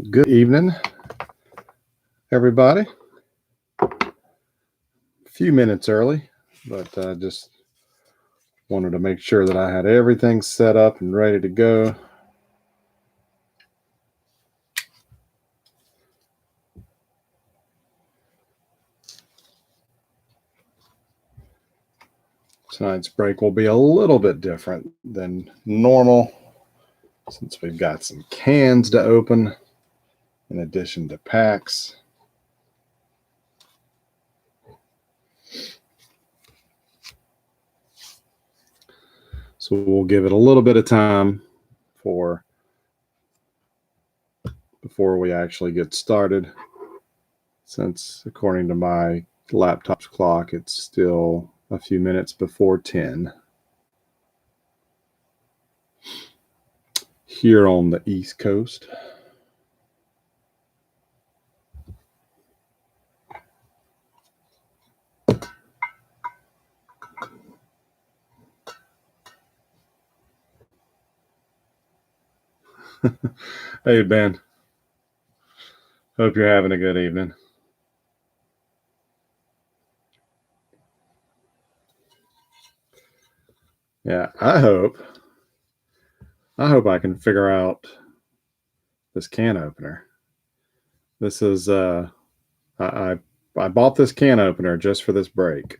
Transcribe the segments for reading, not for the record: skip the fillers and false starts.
Good evening, everybody. A few minutes early, but I just wanted to make sure that I had everything set up and ready to go. Tonight's break will be a little bit different than normal since we've got some cans to open in addition to packs. So we'll give it a little bit of time before we actually get started, since according to my laptop's clock, it's still a few minutes before 10 here on the East Coast. Hey, Ben. Hope you're having a good evening. Yeah, I hope I can figure out this can opener. This is I bought this can opener just for this break,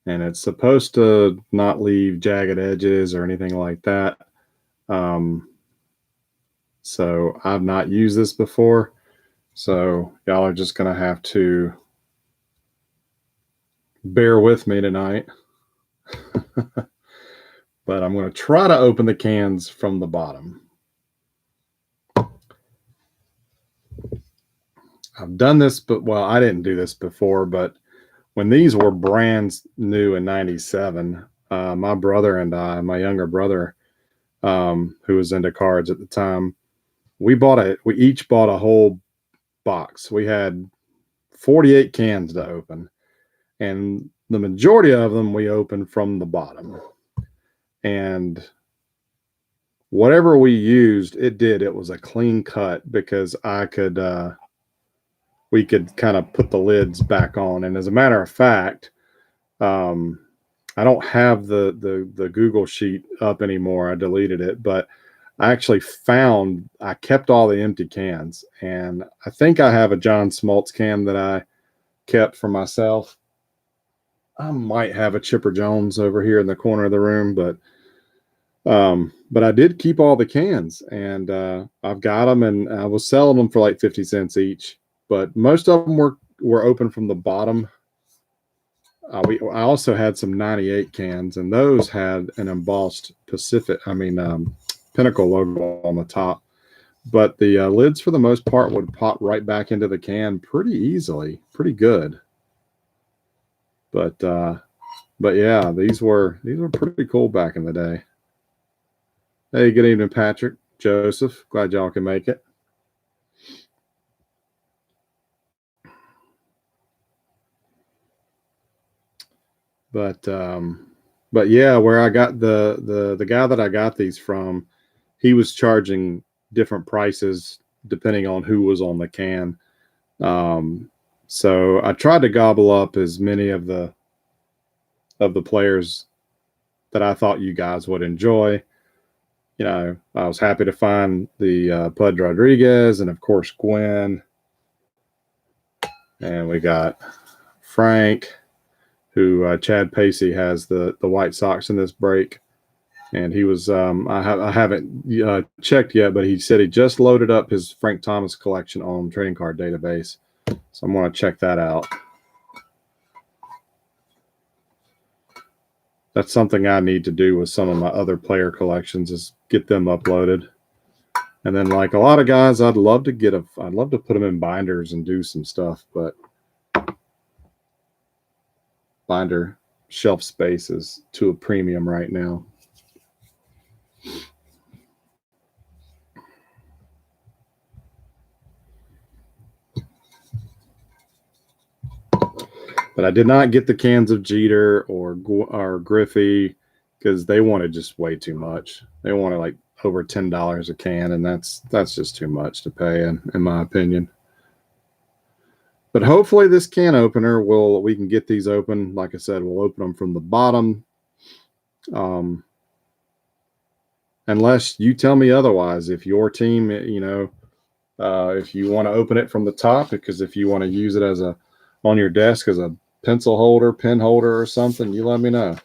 and it's supposed to not leave jagged edges or anything like that. So I've not used this before, so y'all are just gonna have to bear with me tonight. But I'm going to try to open the cans from the bottom. I've done this, but well, I didn't do this before, but when these were brand new in '97, my brother and I, my younger brother, who was into cards at the time, we each bought a whole box. We had 48 cans to open, and the majority of them we opened from the bottom. And whatever we used, it was a clean cut, because we could kind of put the lids back on. And as a matter of fact, I don't have the Google sheet up anymore. I deleted it, but I actually I kept all the empty cans, and I think I have a John Smoltz can that I kept for myself. I might have a Chipper Jones over here in the corner of the room, but I did keep all the cans, and I've got them, and I was selling them for like 50 cents each, but most of them were open from the bottom. I also had some 98 cans, and those had an embossed Pinnacle logo on the top, but the lids for the most part would pop right back into the can pretty easily, pretty good. But yeah, these were pretty cool back in the day. Hey, good evening, Patrick, Joseph. Glad y'all can make it. But yeah, where I got the guy that I got these from, he was charging different prices depending on who was on the can. So I tried to gobble up as many of the players that I thought you guys would enjoy. You know, I was happy to find the Pud Rodriguez, and of course Gwen, and we got Frank, who Chad Pacey has the White Sox in this break, and he was I haven't checked yet, but he said he just loaded up his Frank Thomas collection on Trading Card Database, so I'm going to check that out. That's something I need to do with some of my other player collections, is get them uploaded. And then, like a lot of guys, I'd love to put them in binders and do some stuff, but binder shelf space is to a premium right now. But I did not get the cans of Jeter or Griffey, because they wanted just way too much. They wanted like over $10 a can, and that's just too much to pay, in my opinion. But hopefully this can opener we can get these open. Like I said, we'll open them from the bottom. Unless you tell me otherwise, if your team, if you want to open it from the top, because if you want to use it on your desk as a pencil holder, pen holder, or something, you let me know.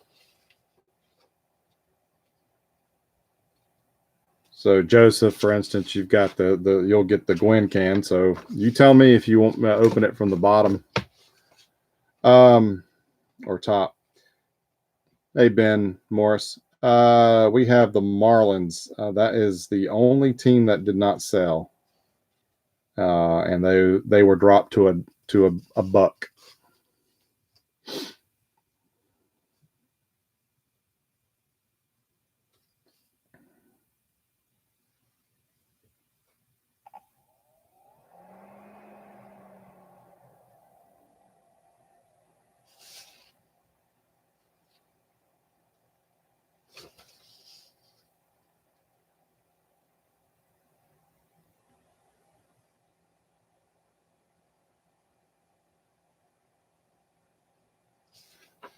So Joseph, for instance, you've got you'll get the Gwen can. So you tell me if you want to open it from the bottom, or top. Hey, Ben Morris. We have the Marlins. That is the only team that did not sell. And they were dropped to a buck.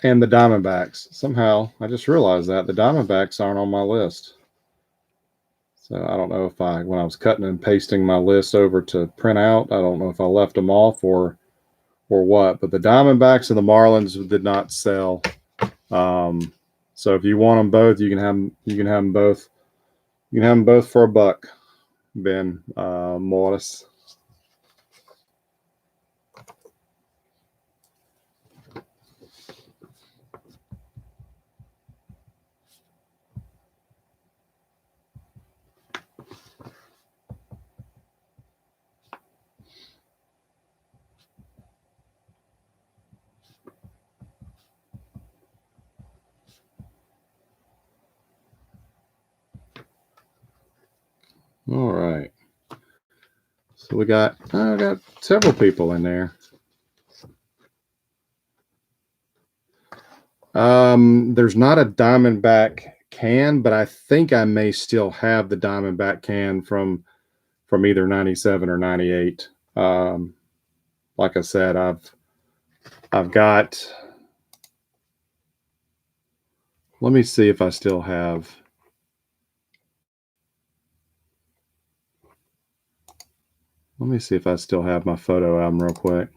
And the Diamondbacks. Somehow, I just realized that the Diamondbacks aren't on my list. So I don't know if when I was cutting and pasting my list over to print out, I don't know if I left them off or what. But the Diamondbacks and the Marlins did not sell. So if you want them both, you can have them both. You can have them both for a buck, Ben Morris. All right. So we got several people in there. There's not a Diamondback can, but I think I may still have the Diamondback can from either 97 or 98. Like I said, I've got. Let me see if I still have. Let me see if I still have my photo album real quick.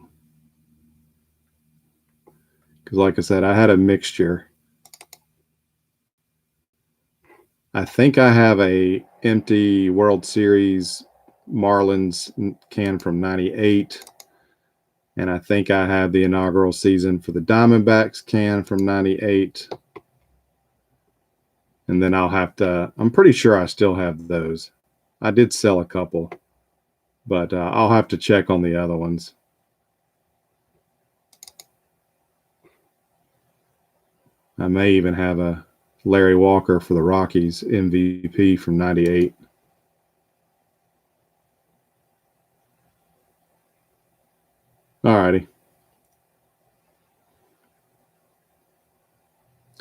Because like I said, I had a mixture. I think I have a empty World Series Marlins can from 98. And I think I have the inaugural season for the Diamondbacks can from 98. And then I'm pretty sure I still have those. I did sell a couple, but I'll have to check on the other ones. I may even have a Larry Walker for the Rockies MVP from 98. All righty.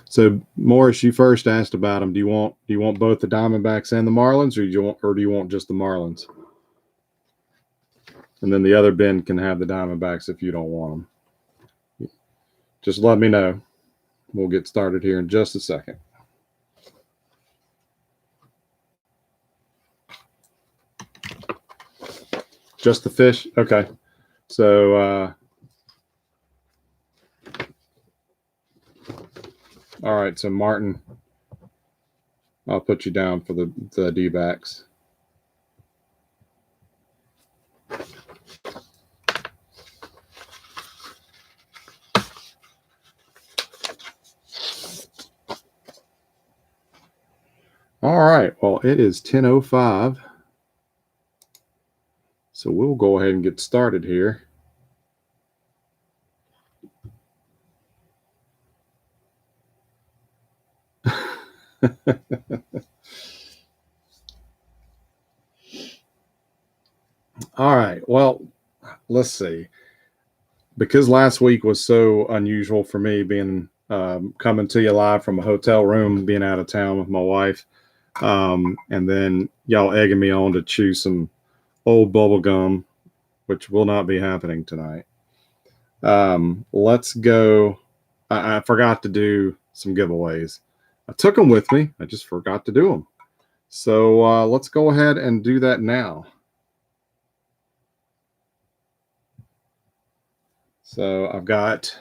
So Morris, you first asked about them. Do you want both the Diamondbacks and the Marlins, or do you want just the Marlins? And then the other Ben can have the Diamondbacks if you don't want them. Just let me know. We'll get started here in just a second. Just the fish? Okay. So, all right. So, Martin, I'll put you down for the D-backs. All right. Well, it is 10:05. So we'll go ahead and get started here. All right. Well, let's see. Because last week was so unusual for me, being coming to you live from a hotel room, being out of town with my wife, And then y'all egging me on to chew some old bubble gum, which will not be happening tonight. Let's go. I forgot to do some giveaways. I took them with me. I just forgot to do them. So let's go ahead and do that now. So I've got,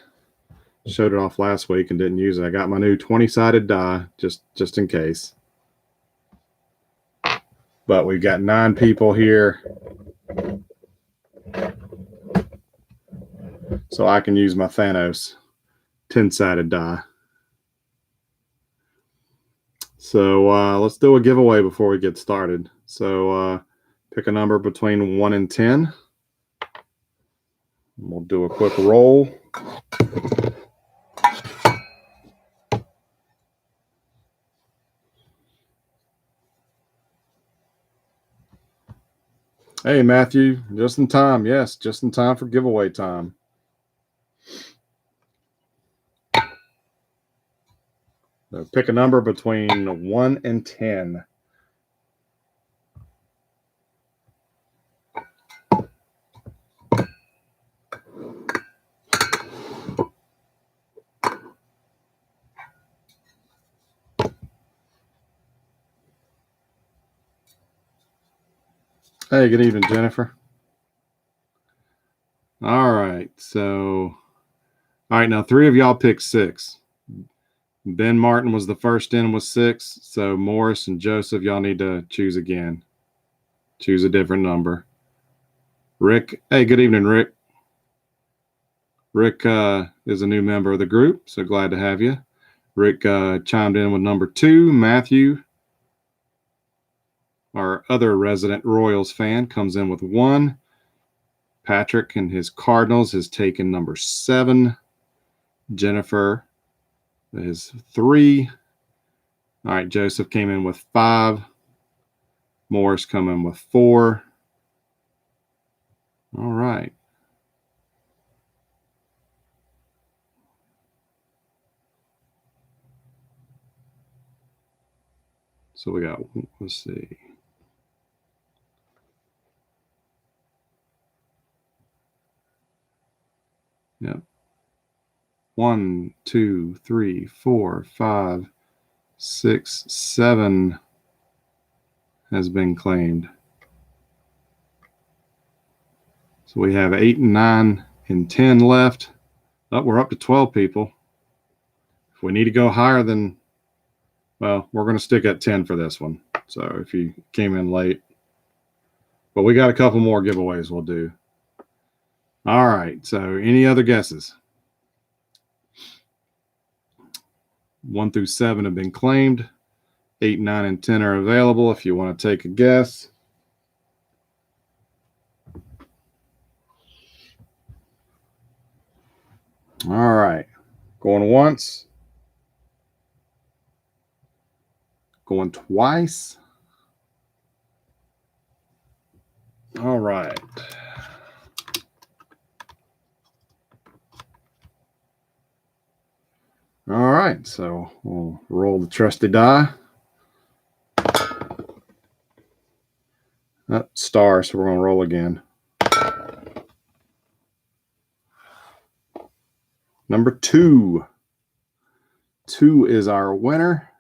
showed it off last week and didn't use it. I got my new 20-sided die just in case. But we've got 9 people here. So I can use my Thanos 10-sided die. So let's do a giveaway before we get started. So pick a number between 1 and 10. We'll do a quick roll. Hey, Matthew, just in time. Yes, just in time for giveaway time. So pick a number between 1 and 10. Hey, good evening, Jennifer. All right, so, all right, now 3 of y'all picked 6. Ben Martin was the first in with 6. So Morris and Joseph, y'all need to choose again. Choose a different number. Rick, hey, good evening, Rick. Rick is a new member of the group, so glad to have you. Rick chimed in with number 2. Matthew, our other resident Royals fan, comes in with 1. Patrick and his Cardinals has taken number 7. Jennifer is 3. All right, Joseph came in with 5. Morris come in with 4. All right. So we got, let's see. Yep. 1, 2, 3, 4, 5, 6, 7 has been claimed. So we have 8 and 9 and 10 left. Oh, we're up to 12 people. If we need to go higher than, well, we're going to stick at 10 for this one. So if you came in late, but we got a couple more giveaways we'll do. All right. So any other guesses? 1 through 7 have been claimed. 8, 9, and 10 are available if you want to take a guess. All right. Going once. Going twice. All right. All right. So we'll roll the trusty die. Star, so we're going to roll again. Number 2. 2 is our winner.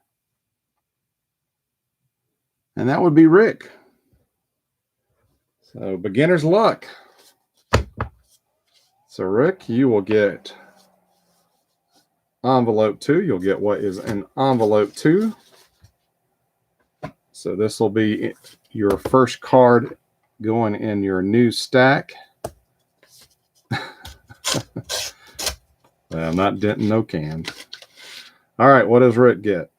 And that would be Rick. So beginner's luck. So Rick, you will get envelope 2. You'll get what is an envelope 2. So this will be your first card going in your new stack. Well, not denting no can. All right, what does Rick get?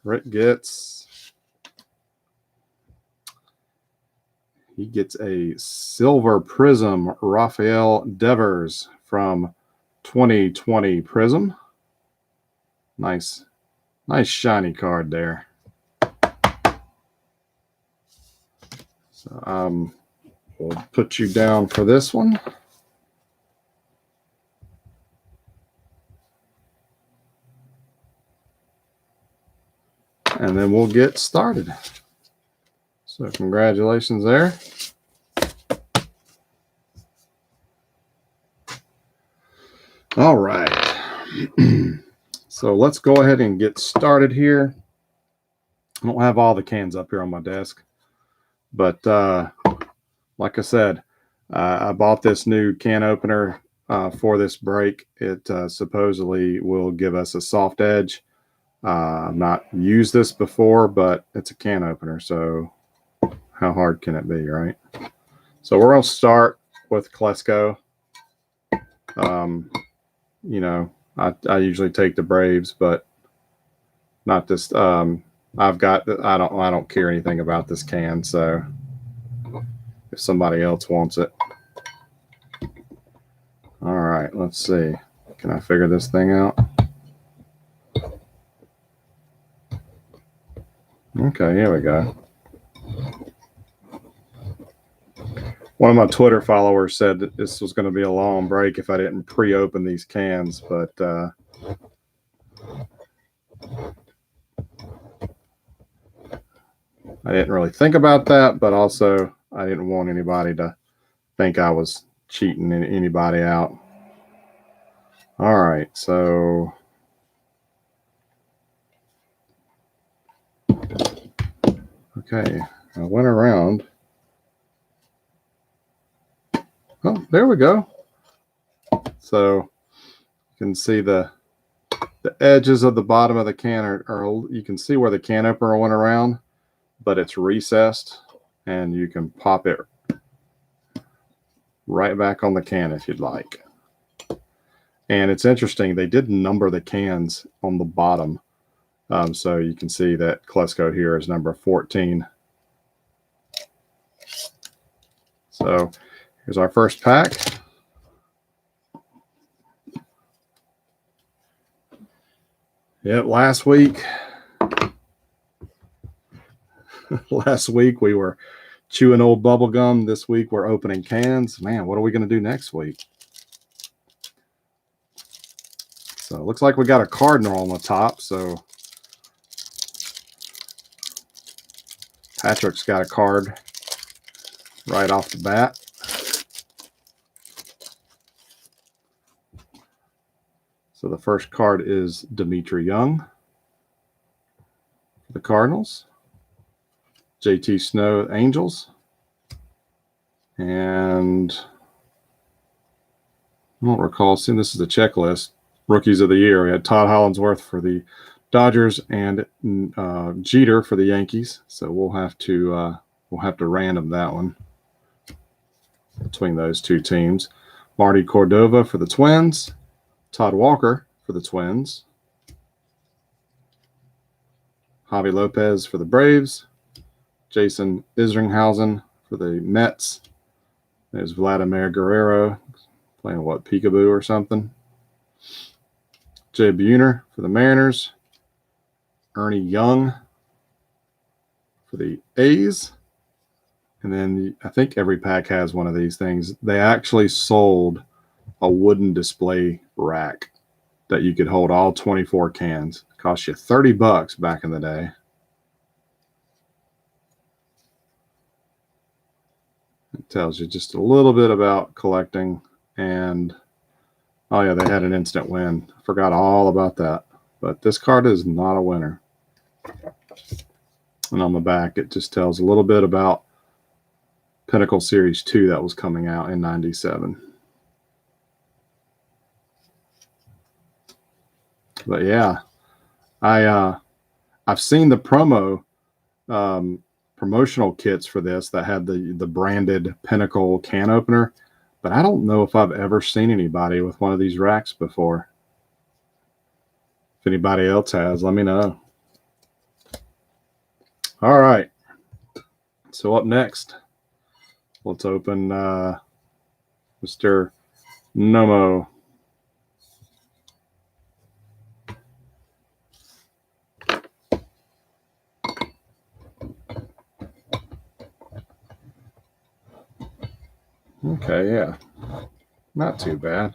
Rick gets, he gets a silver prism Raphael Devers from 2020 Prism. Nice shiny card there. So we'll put you down for this one. and then we'll get started. So congratulations there. All right. So let's go ahead and get started here. I don't have all the cans up here on my desk, but like I said, I bought this new can opener for this break. It supposedly will give us a soft edge. I've not used this before, but it's a can opener, so how hard can it be, right? So we're going to start with Klesko. You know, I usually take the Braves, but not this. I don't care anything about this can, so if somebody else wants it. All right, let's see. Can I figure this thing out? Okay, here we go. One of my Twitter followers said that this was going to be a long break if I didn't pre-open these cans, but I didn't really think about that, but also I didn't want anybody to think I was cheating anybody out. All right, so okay, I went around. Oh, there we go. So you can see the edges of the bottom of the can are you can see where the can opener went around, but it's recessed, and you can pop it right back on the can if you'd like. And it's interesting, they did number the cans on the bottom. So you can see that Klesko here is number 14. So here's our first pack. Yep, last week we were chewing old bubble gum. This week we're opening cans. Man, what are we going to do next week? So it looks like we got a Cardinal on the top. So Patrick's got a card right off the bat. So the first card is Dimitri Young for the Cardinals. JT Snow, Angels. And I don't recall seeing this is a checklist. Rookies of the year. We had Todd Hollandsworth for the Dodgers and Jeter for the Yankees. So we'll have to random that one between those two teams. Marty Cordova for the Twins. Todd Walker for the Twins. Javi Lopez for the Braves. Jason Isringhausen for the Mets. There's Vladimir Guerrero playing what, peekaboo or something. Jay Buhner for the Mariners. Ernie Young for the A's. And then I think every pack has one of these things. They actually sold a wooden display rack that you could hold all 24 cans. It cost you $30 back in the day. It tells you just a little bit about collecting. And oh yeah, they had an instant win. I forgot all about that. But this card is not a winner. And on the back, it just tells a little bit about Pinnacle Series 2 that was coming out in '97. But yeah, I've seen the promotional kits for this that had the branded Pinnacle can opener, but I don't know if I've ever seen anybody with one of these racks before. If anybody else has, let me know. All right. So up next, let's open Mr. Nomo. Okay, yeah. Not too bad.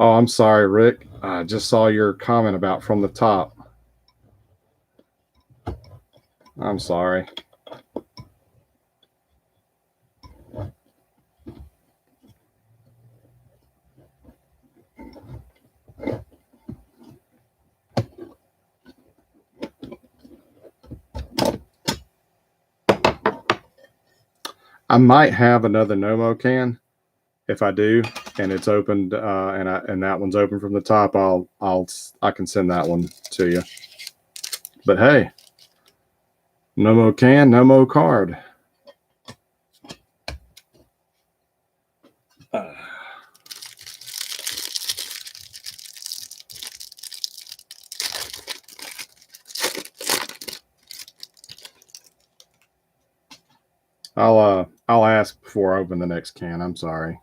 Oh, I'm sorry, Rick. I just saw your comment about from the top. I'm sorry. I might have another Nomo can. If I do, and it's opened, and that one's open from the top, I can send that one to you. But hey, Nomo can, Nomo card. I'll ask before I open the next can. I'm sorry.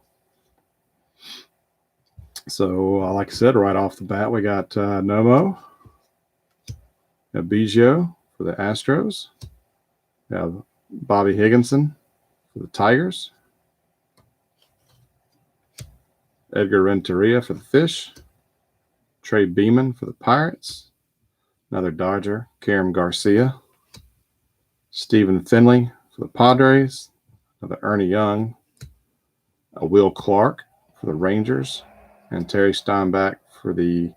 So, like I said, right off the bat, we got Nomo, Biggio for the Astros, we have Bobby Higginson for the Tigers, Edgar Renteria for the Fish, Trey Beeman for the Pirates, another Dodger, Karam Garcia, Stephen Finley for the Padres, another Ernie Young, a Will Clark for the Rangers, and Terry Steinbach for the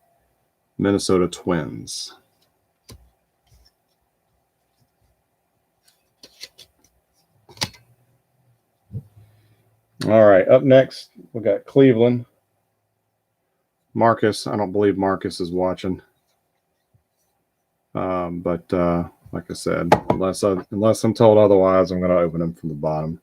Minnesota Twins. All right, up next, we got Cleveland. Marcus, I don't believe Marcus is watching. But like I said, unless I'm told otherwise, I'm going to open them from the bottom.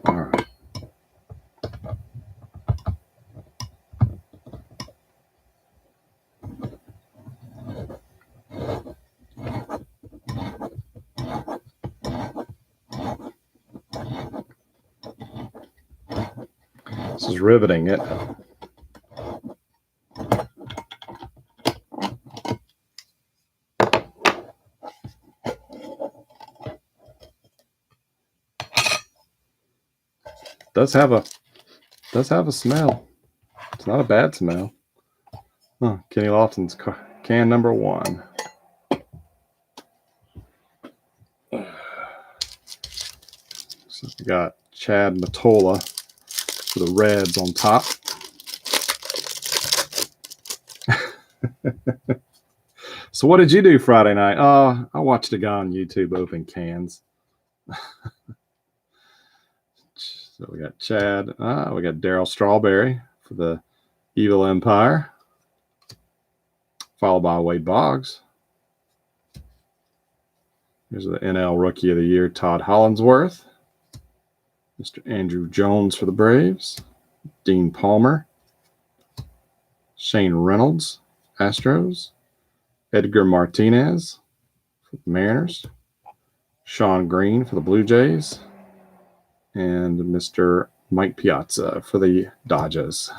All right. This is riveting. It does have a smell. It's not a bad smell. Huh, Kenny Lofton's can number 1. So we got Chad Mottola for the Reds on top. So what did you do Friday night? I watched a guy on YouTube open cans. So we got Chad. We got Darryl Strawberry for the Evil Empire, followed by Wade Boggs. Here's the NL Rookie of the Year, Todd Hollandsworth. Mr. Andrew Jones for the Braves. Dean Palmer. Shane Reynolds, Astros. Edgar Martinez for the Mariners. Sean Green for the Blue Jays. And Mr. Mike Piazza for the Dodgers.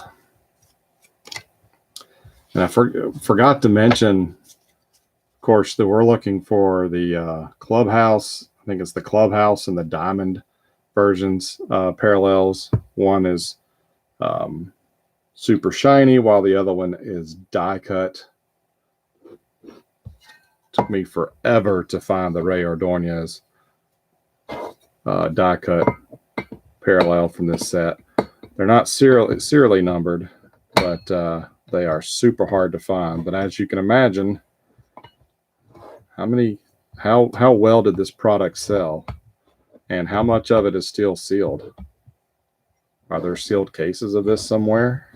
And I forgot to mention, of course, that we're looking for the clubhouse. I think it's the clubhouse and the diamond versions parallels. One is super shiny, while the other one is die cut. Took me forever to find the Ray Ordonez die cut parallel from this set. They're not serially numbered, but they are super hard to find. But as you can imagine, how well did this product sell, and how much of it is still sealed? Are there sealed cases of this somewhere?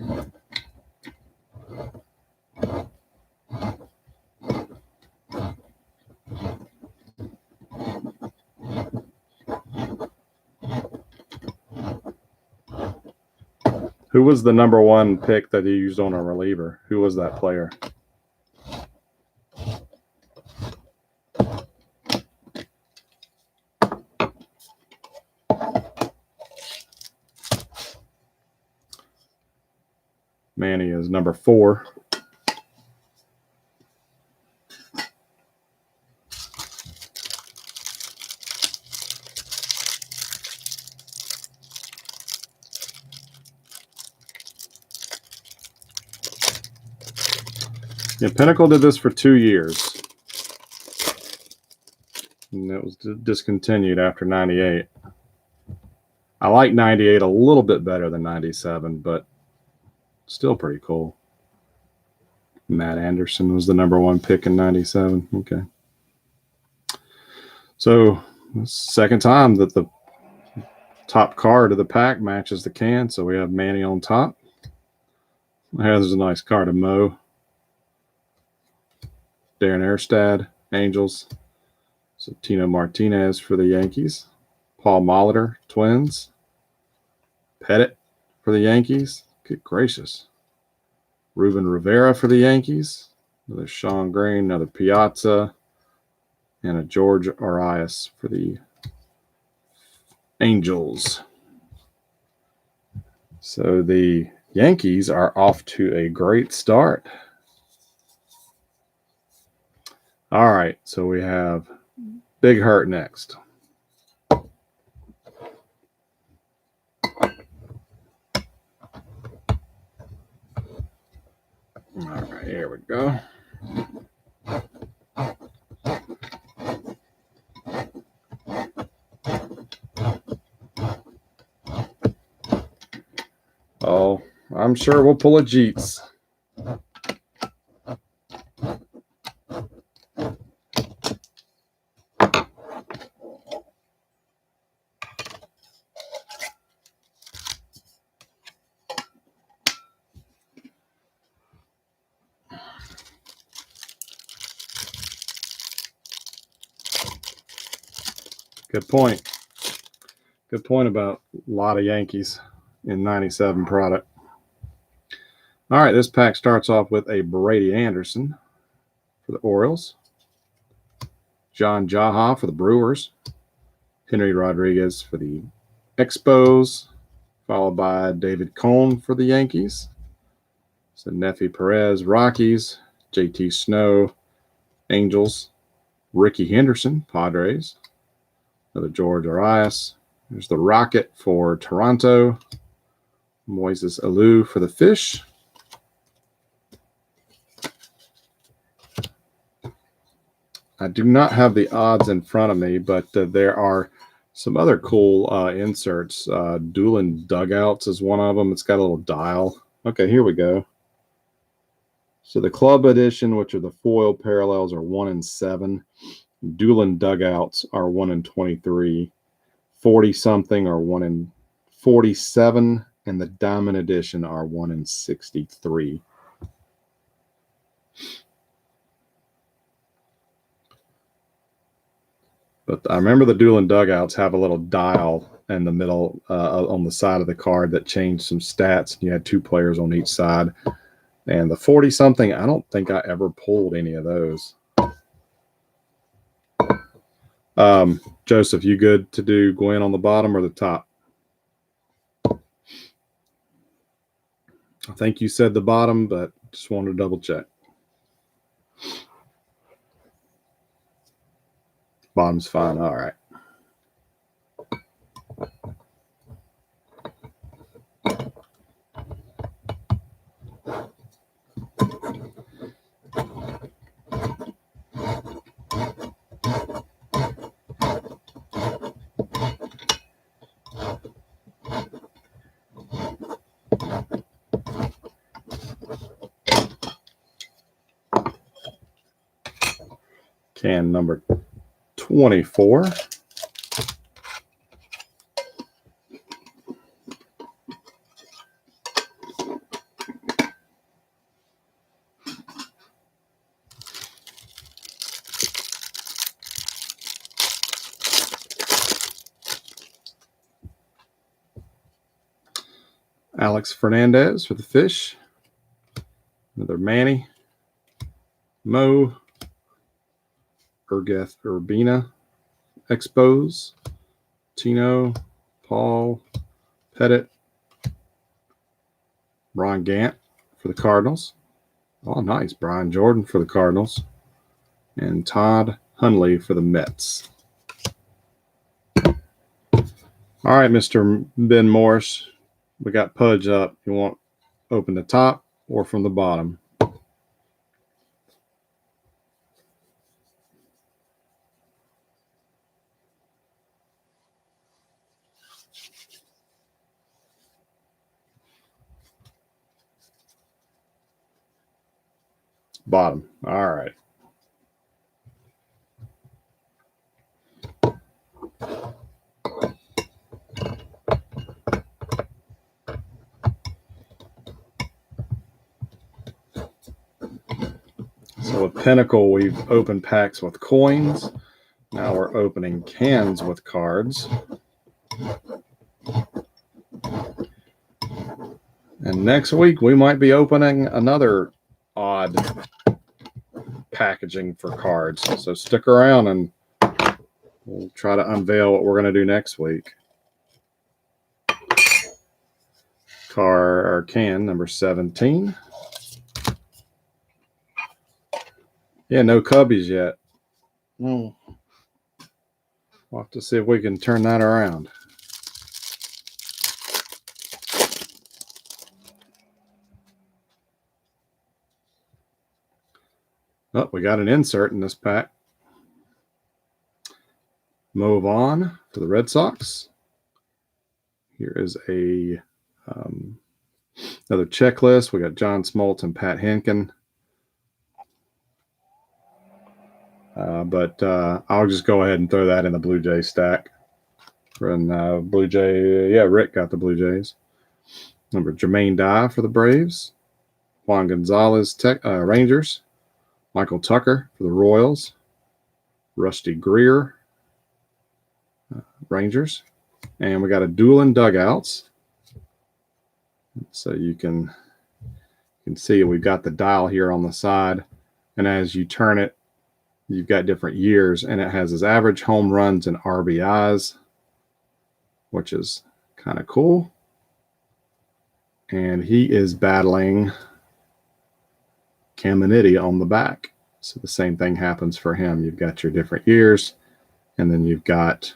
Who was the number 1 pick that he used on a reliever? Who was that player? Manny is number 4. Yeah, Pinnacle did this for 2 years. And it was discontinued after 98. I like 98 a little bit better than 97, but still pretty cool. Matt Anderson was the #1 pick in 97. Okay. So, second time that the top card of the pack matches the can. So we have Manny on top. There's a nice card of Mo. Darren Erstad, Angels. So Tino Martinez for the Yankees. Paul Molitor, Twins. Pettit for the Yankees. Good gracious. Ruben Rivera for the Yankees. Another Sean Green, another Piazza, and a George Arias for the Angels. So the Yankees are off to a great start. All right, so we have Big Hurt next. All right, here we go. Oh, I'm sure we'll pull a Jeets. Good point. Good point about a lot of Yankees in 97 product. All right, this pack starts off with a Brady Anderson for the Orioles, John Jaha for the Brewers, Henry Rodriguez for the Expos, followed by David Cone for the Yankees. So Nefi Perez, Rockies, JT Snow, Angels, Ricky Henderson, Padres, another George Arias. There's the Rocket for Toronto, Moises Alou for the Fish. I do not have the odds in front of me, but there are some other cool inserts. Dueling Dugouts is one of them. It's got a little dial. Okay, here we go. So the Club Edition, which are the foil parallels, are 1 in 7. Dueling Dugouts are 1 in 23. 40-something are 1 in 47. And the Diamond Edition are 1 in 63. But I remember the Dueling Dugouts have a little dial in the middle on the side of the card that changed some stats. You had 2 players on each side. And the 40-something, I don't think I ever pulled any of those. Joseph, you good to do Gwen on the bottom or the top? I think you said the bottom, but just wanted to double check. Bottom's fine. All right. Can number 24. Alex Fernandez for the Fish. Another Manny. Mo. Urgeth Urbina. Expos. Tino. Paul. Pettit. Ron Gant for the Cardinals. Oh, nice. Brian Jordan for the Cardinals. And Todd Hundley for the Mets. All right, Mr. Ben Morris. We got Pudge up. You want open the top or from the bottom? Bottom. All right. So with Pinnacle, we've opened packs with coins. Now we're opening cans with cards. And next week, we might be opening another odd packaging for cards. So stick around and we'll try to unveil what we're going to do next week. Can number 17. Yeah, no Cubbies yet. We'll have to see if we can turn that around. Oh, we got an insert in this pack. Move on for the Red Sox. Here is a another checklist. We got John Smoltz and Pat Henkin. But I'll just go ahead and throw that in the Blue Jay stack. And Blue Jay, yeah, Rick got the Blue Jays. Number Jermaine Dye for the Braves. Juan Gonzalez, Rangers. Michael Tucker for the Royals. Rusty Greer, Rangers. And we got a dueling dugouts. So you can see we've got the dial here on the side. And as you turn it, you've got different years. And it has his average home runs and RBIs, which is kind of cool. And he is battling Caminiti on the back. So the same thing happens for him. You've got your different years, and then you've got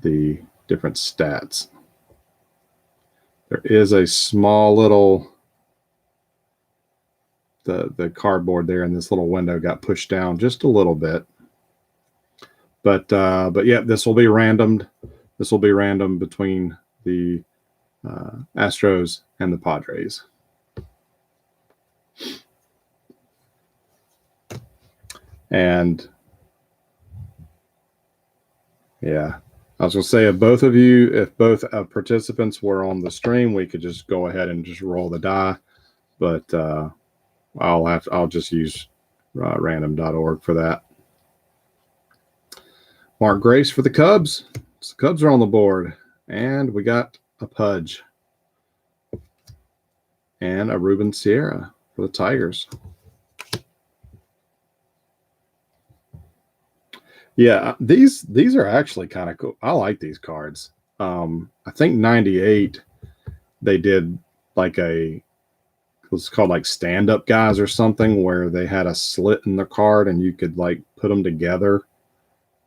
the different stats. There is a small little, the cardboard there in this little window got pushed down just a little bit. But yeah, this will be randomed. This will be random between the Astros and the Padres. And yeah, I was going to say, if both participants were on the stream, we could just go ahead and just roll the die. But I'll just use random.org for that. Mark Grace for the Cubs. So the Cubs are on the board. And we got a Pudge. And a Ruben Sierra for the Tigers. Yeah, these are actually kind of cool. I like these cards. I think 98 they did like it was called like stand-up guys or something, where they had a slit in the card and you could like put them together.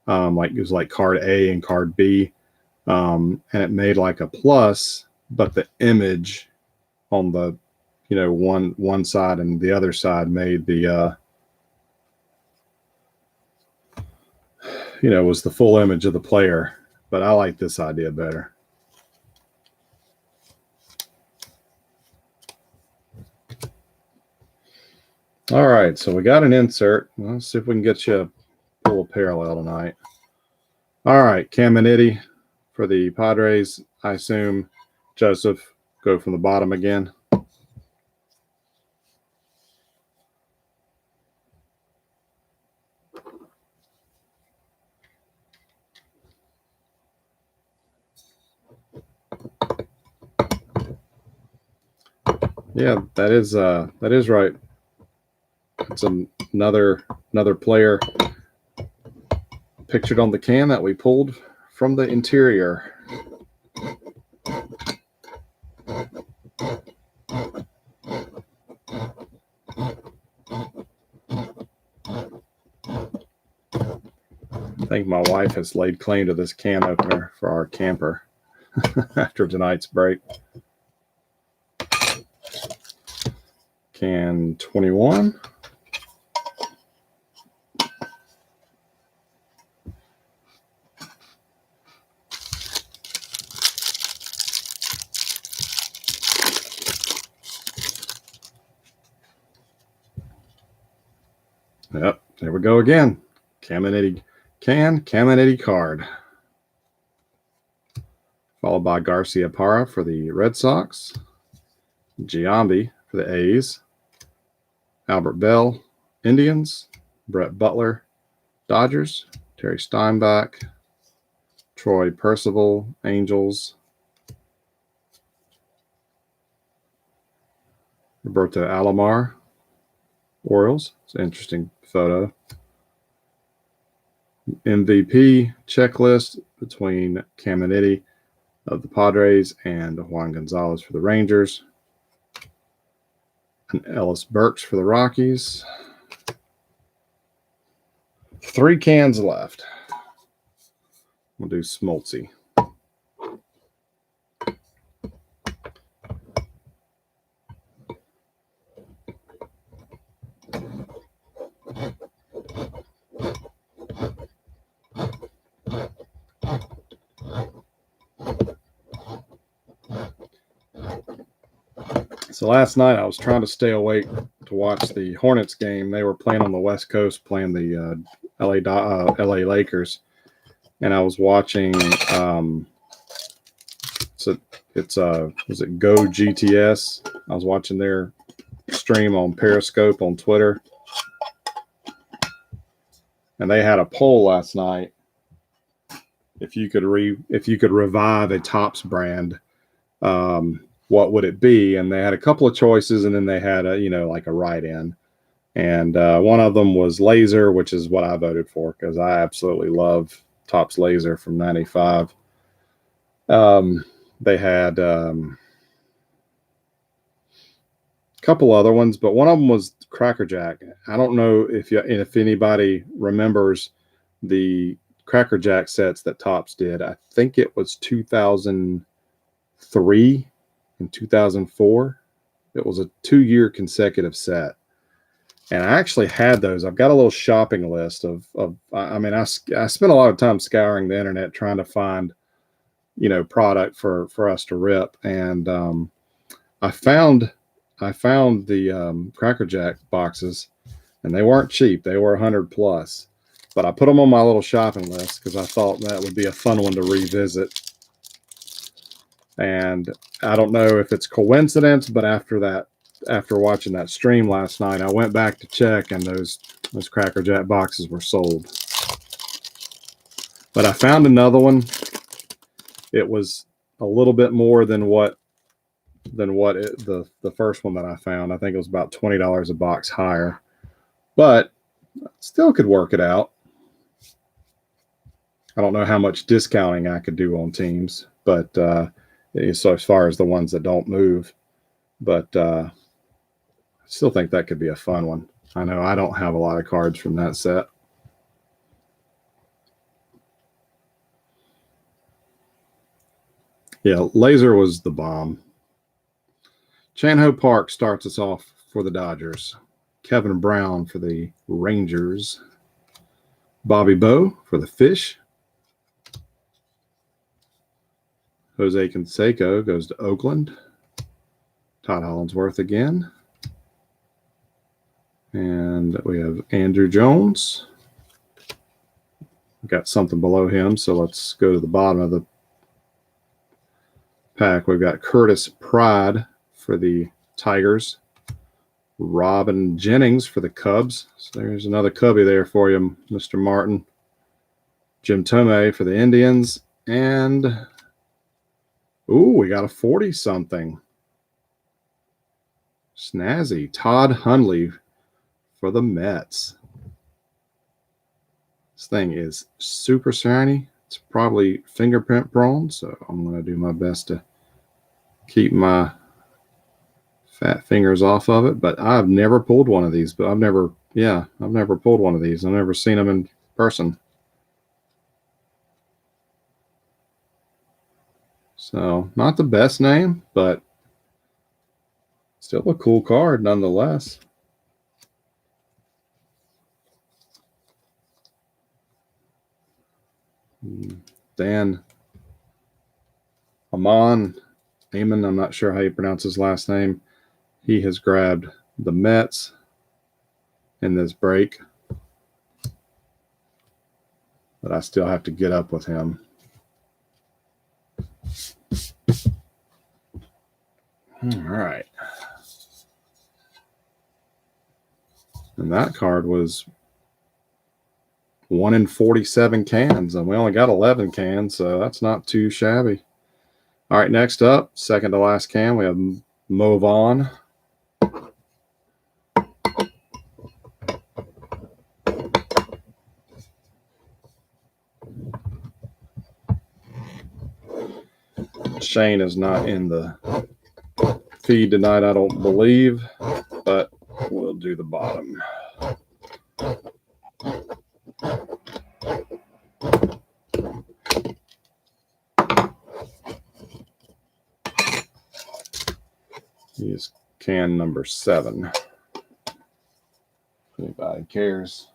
Like it was like card A and card B. And it made like a plus, but the image on the one side and the other side made the was the full image of the player. But I like this idea better. All right, so we got an insert. Let's see if we can get you a pull a parallel tonight. All right, Caminiti for the Padres. I assume Joseph, go from the bottom again. Yeah, that is right. It's another player pictured on the can that we pulled from the interior. I think my wife has laid claim to this can opener for our camper after tonight's break. Can 21. Yep, there we go again. Caminiti card. Followed by Garcia Parra for the Red Sox. Giambi for the A's. Albert Bell, Indians. Brett Butler, Dodgers. Terry Steinbach. Troy Percival, Angels. Roberto Alomar, Orioles. It's an interesting photo. MVP checklist between Caminiti of the Padres and Juan Gonzalez for the Rangers. And Ellis Burks for the Rockies. 3 cans left. We'll do Smoltzy. So last night I was trying to stay awake to watch the Hornets game. They were playing on the West Coast, playing the LA Lakers, and I was watching. Was it Go GTS? I was watching their stream on Periscope on Twitter, and they had a poll last night. If you could revive a Topps brand, what would it be? And they had a couple of choices, and then they had like a write-in. And one of them was Laser, which is what I voted for because I absolutely love Topps Laser from '95. They had a couple other ones, but one of them was Cracker Jack. I don't know if anybody remembers the Cracker Jack sets that Topps did. I think it was 2003 and 2004. It was a 2-year consecutive set. And I actually had those. I've got a little shopping list of I spent a lot of time scouring the internet trying to find, product for us to rip. And I found the Cracker Jack boxes, and they weren't cheap. They were 100 plus. But I put them on my little shopping list because I thought that would be a fun one to revisit. And I don't know if it's coincidence, but after watching that stream last night, I went back to check, and those Cracker Jack boxes were sold. But I found another one. It was a little bit more than the first one that I found. I think it was about $20 a box higher, but still could work it out. I don't know how much discounting I could do on teams, but so as far as the ones that don't move, but I still think that could be a fun one. I know I don't have a lot of cards from that set. Yeah, Laser was the bomb. Chan-Ho Park starts us off for the Dodgers. Kevin Brown for the Rangers. Bobby Bowe for the Fish. Jose Canseco goes to Oakland. Todd Hollandsworth again. And we have Andrew Jones. We've got something below him, so let's go to the bottom of the pack. We've got Curtis Pride for the Tigers. Robin Jennings for the Cubs. So there's another Cubby there for you, Mr. Martin. Jim Thome for the Indians. And, we got a 40-something. Snazzy. Todd Hundley for the Mets. This thing is super shiny. It's probably fingerprint prone, so I'm going to do my best to keep my fat fingers off of it. But I've never pulled one of these. But I've never pulled one of these. I've never seen them in person. So not the best name, but still a cool card nonetheless. Dan Amon, I'm not sure how you pronounce his last name. He has grabbed the Mets in this break. but I still have to get up with him. All right. And that card was 1 in 47 cans, and we only got 11 cans, so that's not too shabby. All right, next up, second to last can, we have Move On. Shane is not in the feed tonight, I don't believe, but we'll do the bottom. He is can number 7. If anybody cares.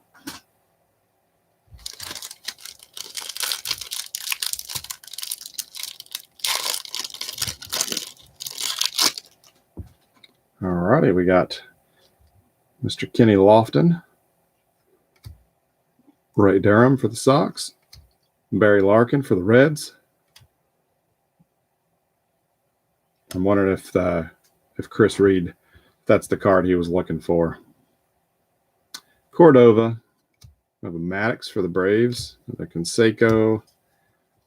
Alrighty, we got Mr. Kenny Lofton, Ray Durham for the Sox, Barry Larkin for the Reds. I'm wondering if Chris Reed, that's the card he was looking for. Cordova, we have a Maddox for the Braves, the Canseco,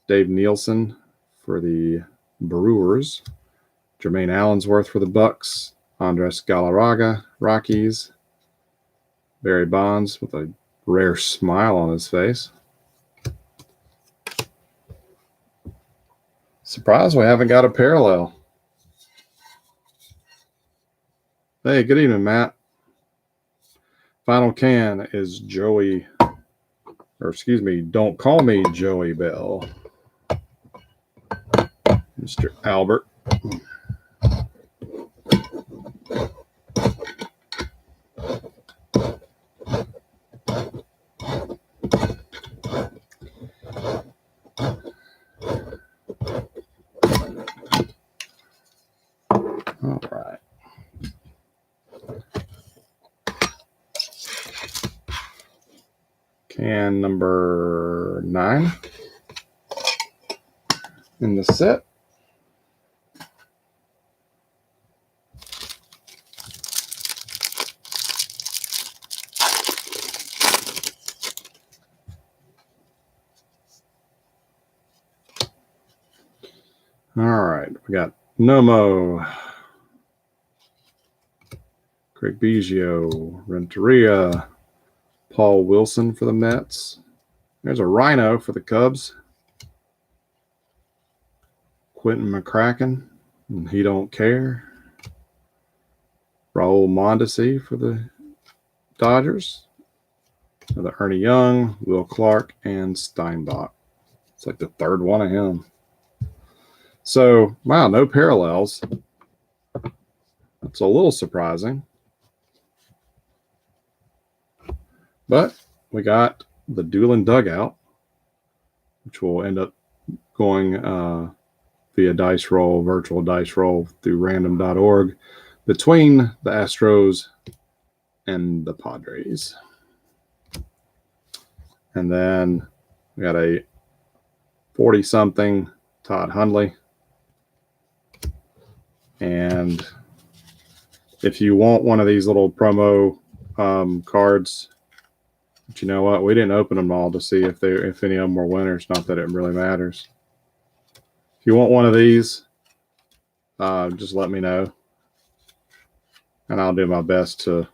Dave Nielsen for the Brewers, Jermaine Allensworth for the Bucks, Andres Galarraga, Rockies, Barry Bonds with a rare smile on his face. Surprised we haven't got a parallel. Hey, good evening, Matt. Final can is Joey, or excuse me, don't call me Joey Bell. Mr. Albert. All right. Can number 9 in the set. All right, we got Nomo, Craig Biggio, Renteria, Paul Wilson for the Mets. There's a Rhino for the Cubs. Quentin McCracken, and he don't care. Raul Mondesi for the Dodgers. Another Ernie Young, Will Clark, and Steinbach. It's like the third one of him. So, wow, no parallels. That's a little surprising. But we got the Doolin Dugout, which will end up going via dice roll, virtual dice roll through random.org between the Astros and the Padres. And then we got a 40-something Todd Hundley. And if you want one of these little promo cards, but you know what? We didn't open them all to see if any of them were winners. Not that it really matters. If you want one of these, just let me know, and I'll do my best to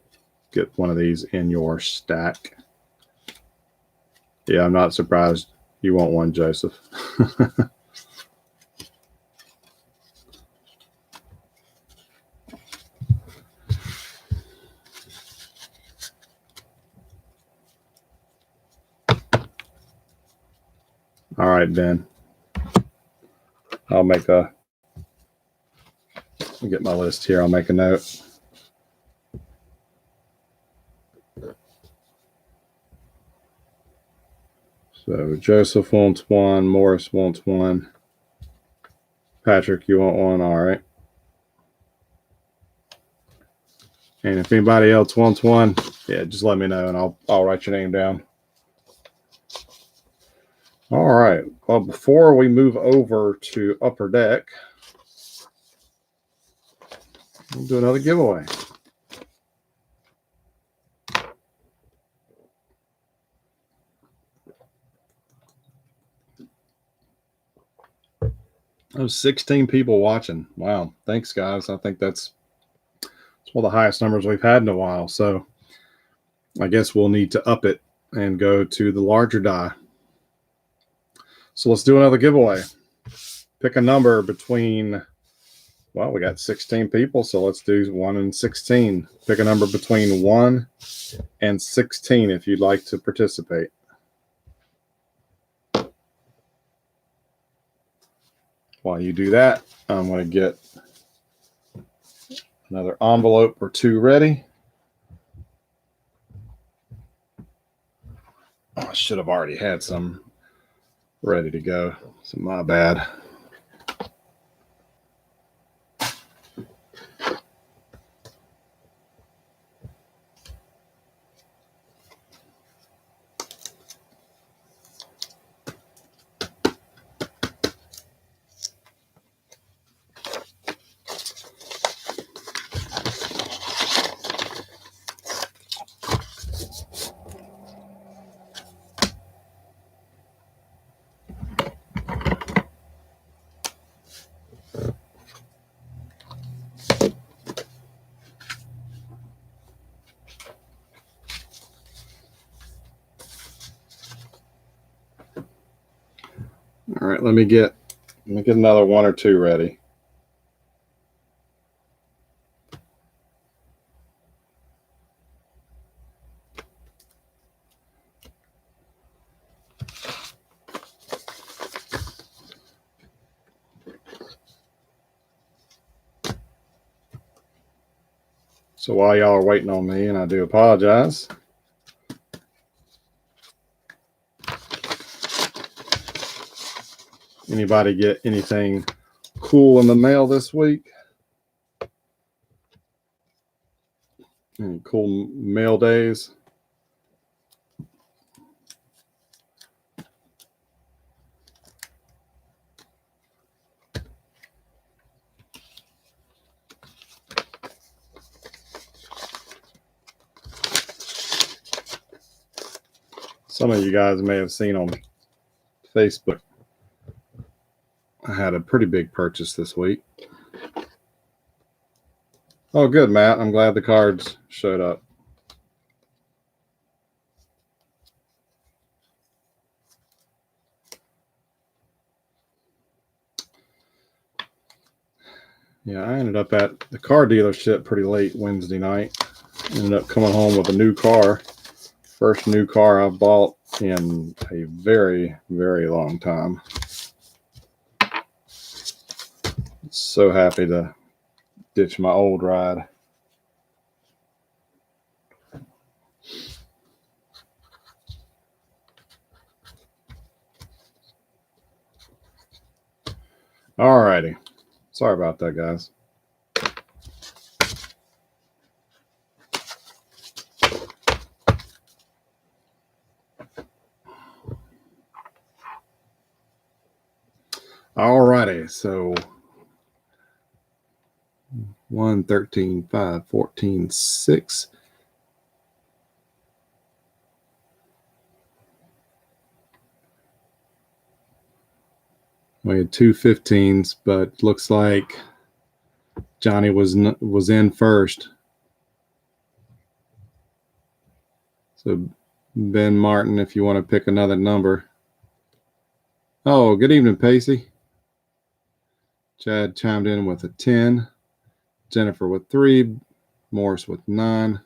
get one of these in your stack. Yeah, I'm not surprised you want one, Joseph. All right, Ben. I'll get my list here. I'll make a note. So Joseph wants one. Morris wants one. Patrick, you want one? All right. And if anybody else wants one, yeah, just let me know and I'll write your name down. All right. Well, before we move over to Upper Deck, we'll do another giveaway. There's 16 people watching. Wow. Thanks, guys. I think that's one of the highest numbers we've had in a while. So I guess we'll need to up it and go to the larger die. So let's do another giveaway. Pick a number between, well, we got 16 people, so let's do 1 and 16. Pick a number between 1 and 16 if you'd like to participate. While you do that, I'm going to get another envelope or two ready. Oh, I should have already had some ready to go, so my bad. All right, let me get another 1 or 2 ready. So while y'all are waiting on me, and I do apologize, anybody get anything cool in the mail this week? Any cool mail days? Some of you guys may have seen on Facebook, I had a pretty big purchase this week. Oh, good, Matt. I'm glad the cards showed up. Yeah, I ended up at the car dealership pretty late Wednesday night. Ended up coming home with a new car. First new car I've bought in a very, very long time. So happy to ditch my old ride. All righty. Sorry about that, guys. All righty. So 1, 13, 5, 14, 6. We had 2 15s, but looks like Johnny was in first. So Ben Martin, if you want to pick another number. Oh, good evening, Pacey. Chad chimed in with a 10. Jennifer with 3. Morris with 9.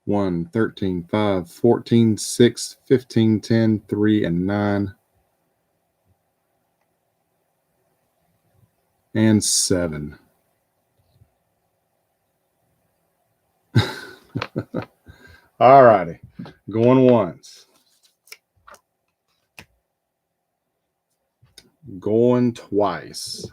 One, 13, 5, 14, 6, 15, 10, 3, and 9. And 7. All righty. Going once. going twice.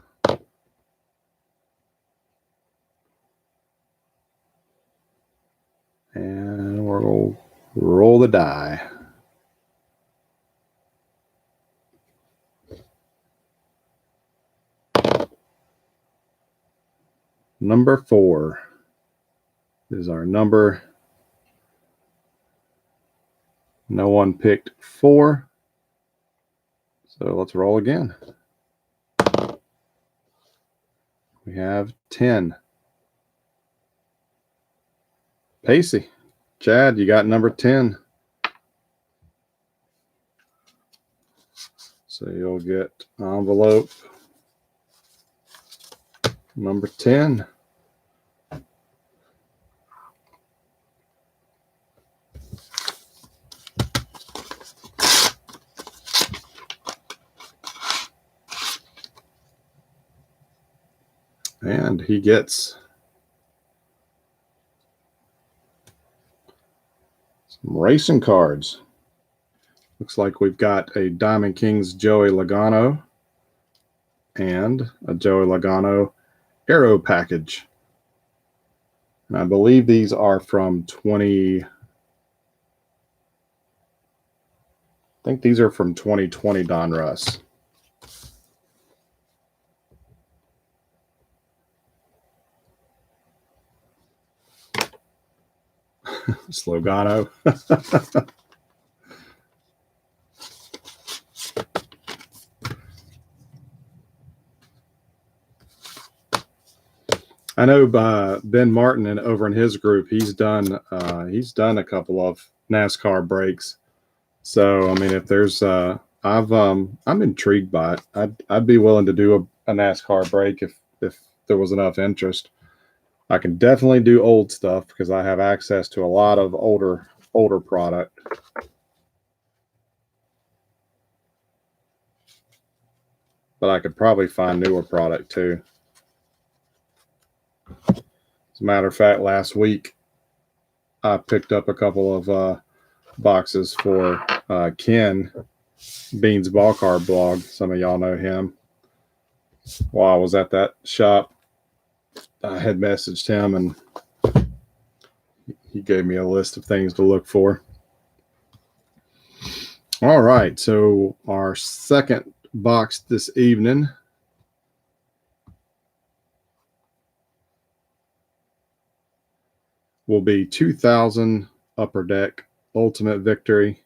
And we're going to roll the die. Number 4 is our number. No one picked 4. So let's roll again. We have 10. Pacey, Chad, you got number 10. So you'll get envelope number 10. And he gets some racing cards. Looks like we've got a Diamond Kings Joey Logano and a Joey Logano Aero package. And I believe these are from 20. I think these are from 2020 Don Russ. Logano. I know Ben Martin and over in his group, he's done a couple of NASCAR breaks. So I mean, if there's I'm intrigued by it. I'd be willing to do a NASCAR break if there was enough interest. I can definitely do old stuff because I have access to a lot of older product. But I could probably find newer product too. As a matter of fact, last week I picked up a couple of boxes for Ken Beans Ball Card Blog. Some of y'all know him. While I was at that shop, I had messaged him and he gave me a list of things to look for. All right, so our second box this evening will be 2000 Upper Deck Ultimate Victory.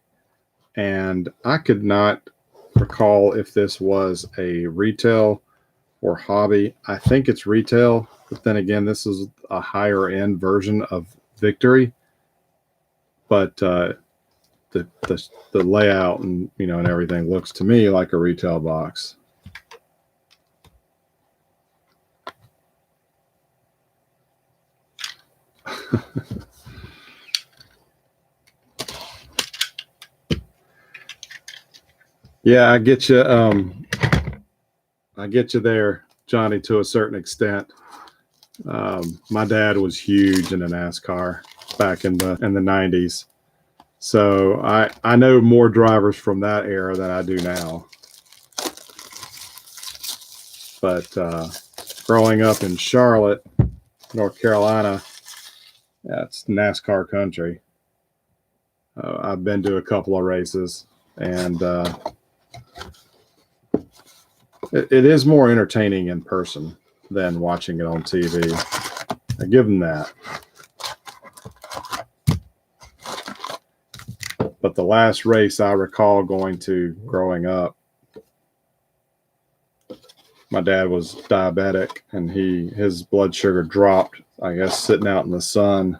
And I could not recall if this was a retail or hobby. I think it's retail, but then again, this is a higher end version of Victory. But the layout and and everything looks to me like a retail box. Yeah, I get you. I get you there, Johnny, to a certain extent. My dad was huge into NASCAR back in the 90s. So I know more drivers from that era than I do now. But growing up in Charlotte, North Carolina, that's NASCAR country. I've been to a couple of races, and it is more entertaining in person than watching it on TV. I give them that. But the last race I recall going to growing up, my dad was diabetic and his blood sugar dropped, I guess, sitting out in the sun.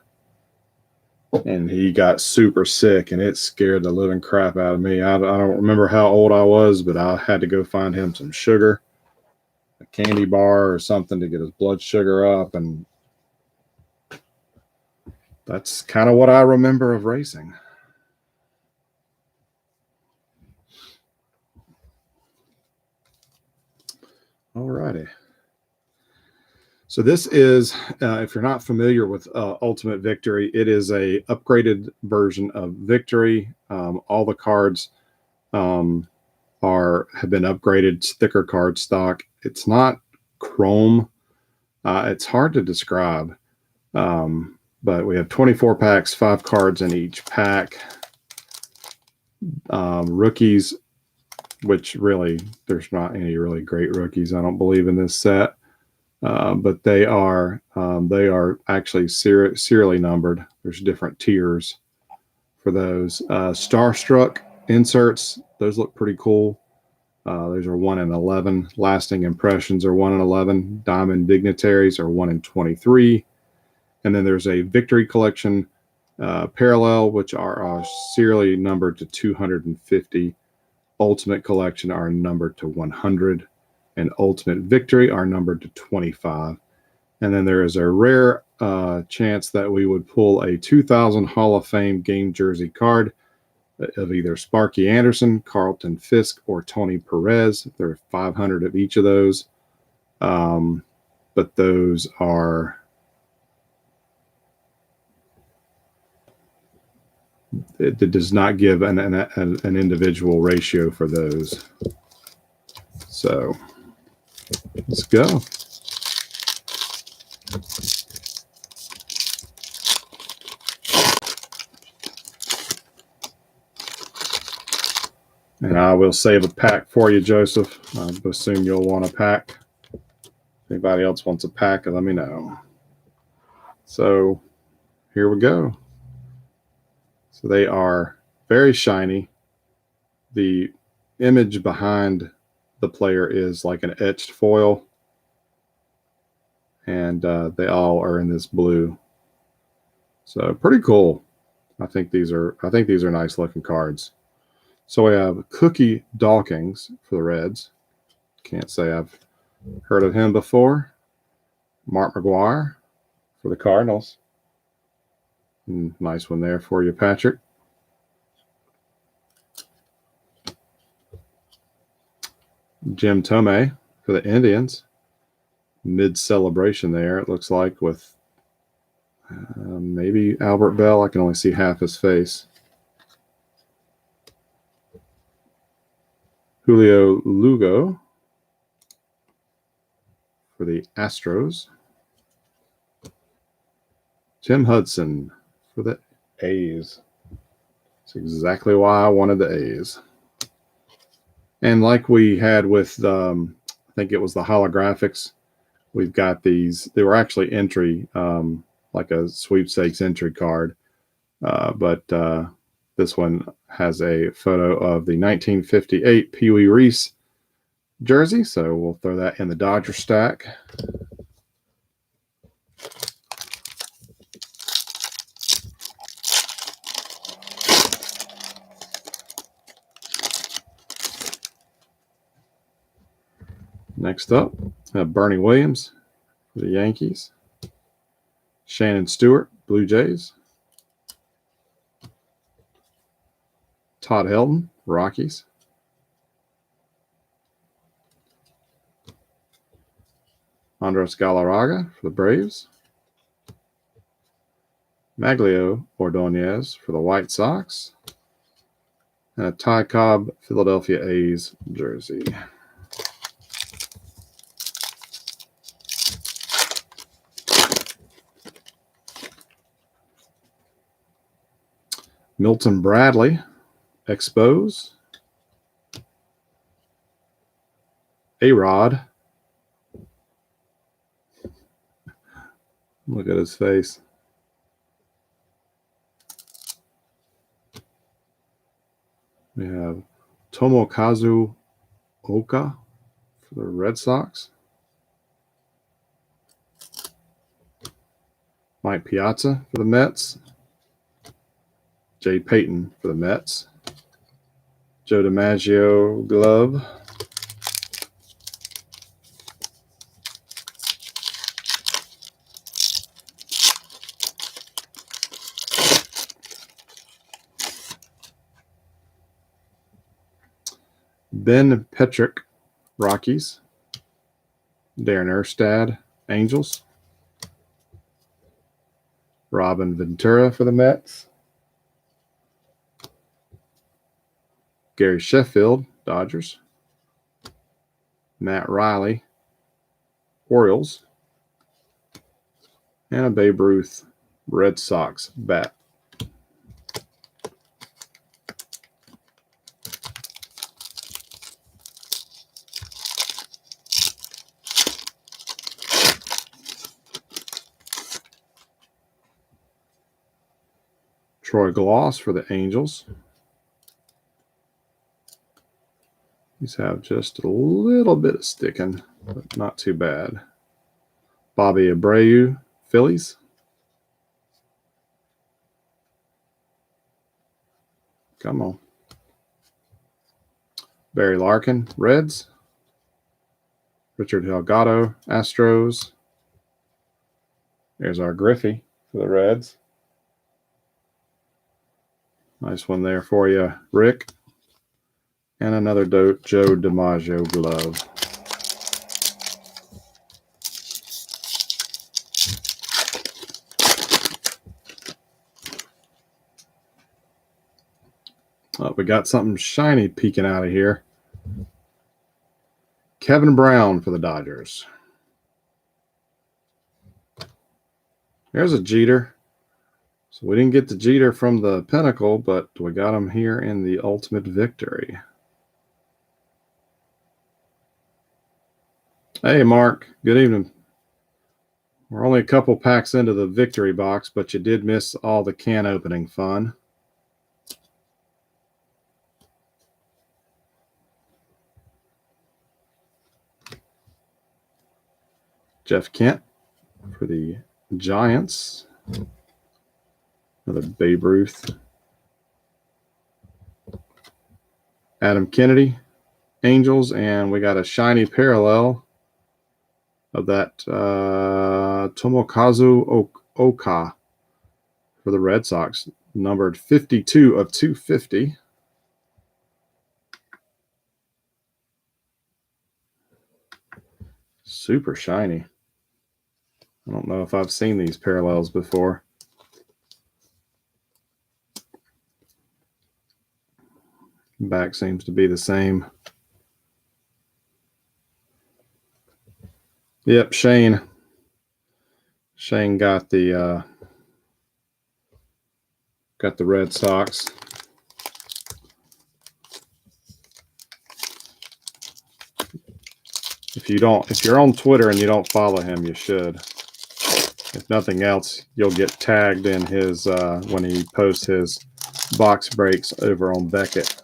And he got super sick, and it scared the living crap out of me. I don't remember how old I was, but I had to go find him some sugar, a candy bar or something to get his blood sugar up. And that's kind of what I remember of racing. All righty. So this is, if you're not familiar with Ultimate Victory, it is a upgraded version of Victory. All the cards are have been upgraded, thicker card stock. It's not chrome. It's hard to describe. But we have 24 packs, 5 cards in each pack. Rookies, which really, there's not any really great rookies, I don't believe, in this set. But they are actually serially numbered. There's different tiers for those. Starstruck inserts, those look pretty cool. Those are 1 in 11. Lasting Impressions are 1 in 11. Diamond Dignitaries are 1 in 23. And then there's a Victory Collection Parallel, which are serially numbered to 250. Ultimate Collection are numbered to 100. And Ultimate Victory are numbered to 25. And then there is a rare chance that we would pull a 2000 Hall of Fame game jersey card of either Sparky Anderson, Carlton Fisk, or Tony Perez. There are 500 of each of those. But those are... It does not give an individual ratio for those. So let's go. And I will save a pack for you, Joseph. I assume you'll want a pack. If anybody else wants a pack, let me know. So here we go. So they are very shiny. The image behind the player is like an etched foil. And they all are in this blue. So pretty cool. I think these are nice looking cards. So we have Cookie Dawkins for the Reds. Can't say I've heard of him before. Mark McGuire for the Cardinals. Nice one there for you, Patrick. Jim Thome for the Indians. Mid-celebration there, it looks like, with maybe Albert Bell. I can only see half his face. Julio Lugo for the Astros. Tim Hudson for the A's. That's exactly why I wanted the A's. And like we had with, I think it was the holographics, we've got these. They were actually entry, like a sweepstakes entry card. But this one has a photo of the 1958 Pee Wee Reese jersey. So we'll throw that in the Dodger stack. Next up, Bernie Williams for the Yankees. Shannon Stewart, Blue Jays. Todd Helton, Rockies. Andres Galarraga for the Braves. Maglio Ordonez for the White Sox. And a Ty Cobb Philadelphia A's jersey. Milton Bradley, Expos. A-Rod. Look at his face. We have Tomokazu Oka for the Red Sox. Mike Piazza for the Mets. Jay Payton for the Mets. Joe DiMaggio glove. Ben Petrick, Rockies. Darren Erstad, Angels. Robin Ventura for the Mets. Gary Sheffield Dodgers. Matt Riley, Orioles. And a Babe Ruth, Red Sox bat. Troy Gloss for the Angels. These have just a little bit of sticking, but not too bad. Bobby Abreu, Phillies. Come on. Barry Larkin, Reds. Richard Delgado, Astros. There's our Griffey for the Reds. Nice one there for you, Rick. And another Joe DiMaggio glove. Oh, we got something shiny peeking out of here. Kevin Brown for the Dodgers. There's a Jeter. So we didn't get the Jeter from the Pinnacle, but we got him here in the Ultimate Victory. Hey, Mark. Good evening. We're only a couple packs into the victory box, but you did miss all the can opening fun. Jeff Kent for the Giants. Another Babe Ruth. Adam Kennedy, Angels, and we got a shiny parallel of that Tomokazu Oka for the Red Sox, numbered 52 of 250. Super shiny. I don't know if I've seen these parallels before. Back seems to be the same. Yep, Shane. Shane got the Red Sox. If you're on Twitter and you don't follow him, you should. If nothing else, you'll get tagged in his when he posts his box breaks over on Beckett.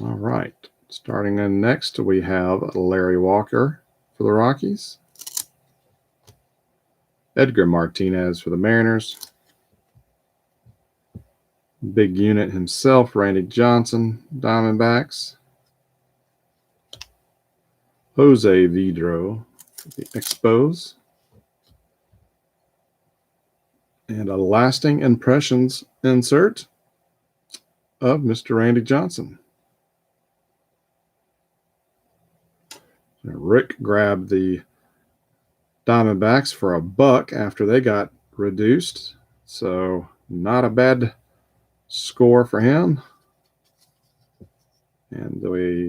All right. Starting in next, we have Larry Walker for the Rockies. Edgar Martinez for the Mariners. Big unit himself, Randy Johnson, Diamondbacks. Jose Vidro for the Expos. And a lasting impressions insert of Mr. Randy Johnson. Rick grabbed the Diamondbacks for $1 after they got reduced. So not a bad score for him. And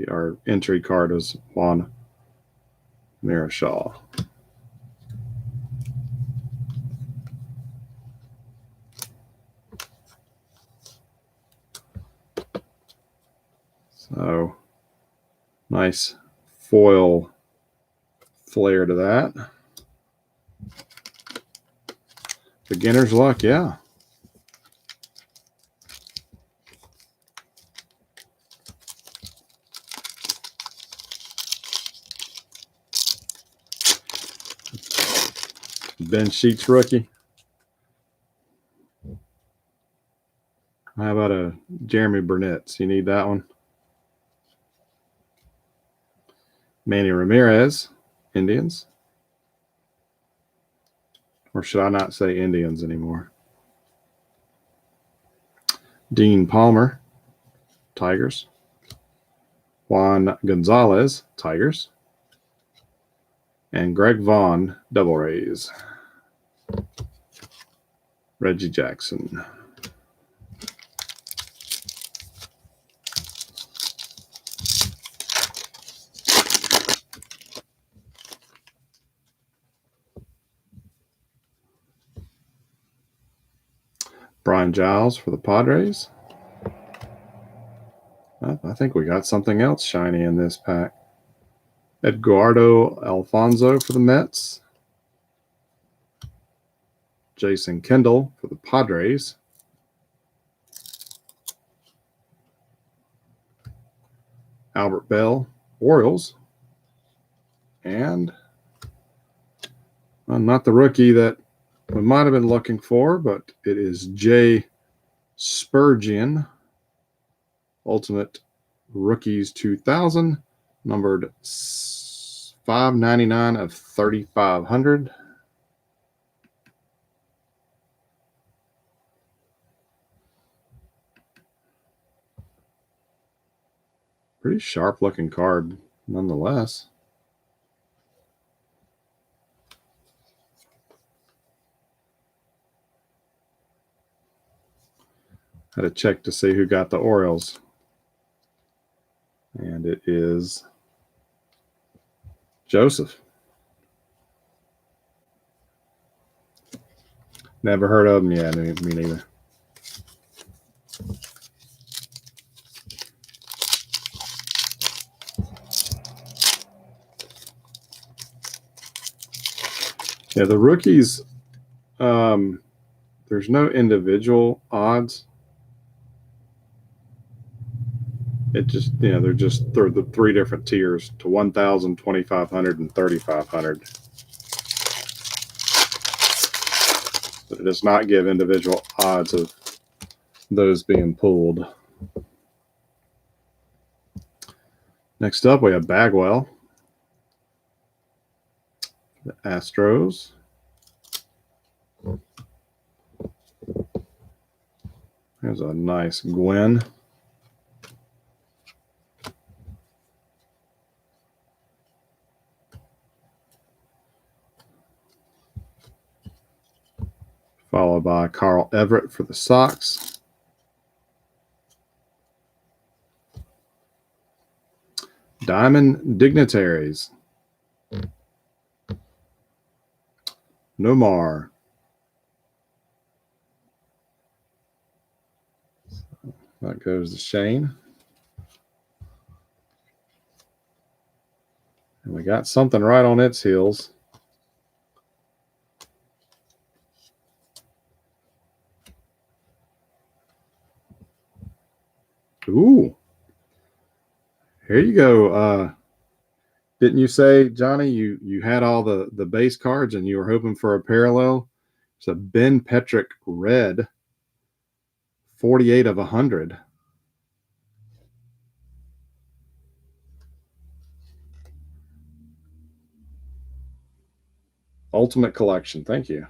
our entry card was Juan Marichal. So nice foil flare to that. Beginner's luck, yeah. Ben Sheets rookie. How about a Jeremy Burnett? You need that one. Manny Ramirez, Indians. Or should I not say Indians anymore? Dean Palmer, Tigers. Juan Gonzalez, Tigers. And Greg Vaughn, Devil Rays. Reggie Jackson. Brian Giles for the Padres. I think we got something else shiny in this pack. Eduardo Alfonso for the Mets. Jason Kendall for the Padres. Albert Bell, Orioles. And not the rookie that we might have been looking for, but it is Jay Spurgeon, Ultimate Rookies 2000, numbered 599 of 3,500. Pretty sharp looking card nonetheless. Had to check to see who got the Orioles. And it is Joseph. Never heard of him yet. Me neither. Yeah, the rookies, there's no individual odds. It just, they're the three different tiers to 1,000, 2,500, and 3,500. But it does not give individual odds of those being pulled. Next up, we have Bagwell. The Astros. There's a nice Gwen. Followed by Carl Everett for the Sox. Diamond Dignitaries. Nomar. That goes to Shane. And we got something right on its heels. Ooh. Here you go. Didn't you say, Johnny, you had all the base cards and you were hoping for a parallel? It's a Ben Petrick red, 48 of 100. Ultimate Collection. Thank you.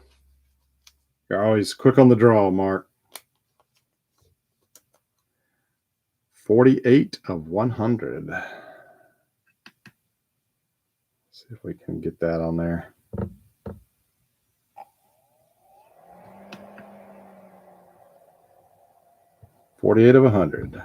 You're always quick on the draw, Mark. 48 of 100. Let's see if we can get that on there. $48 of 100.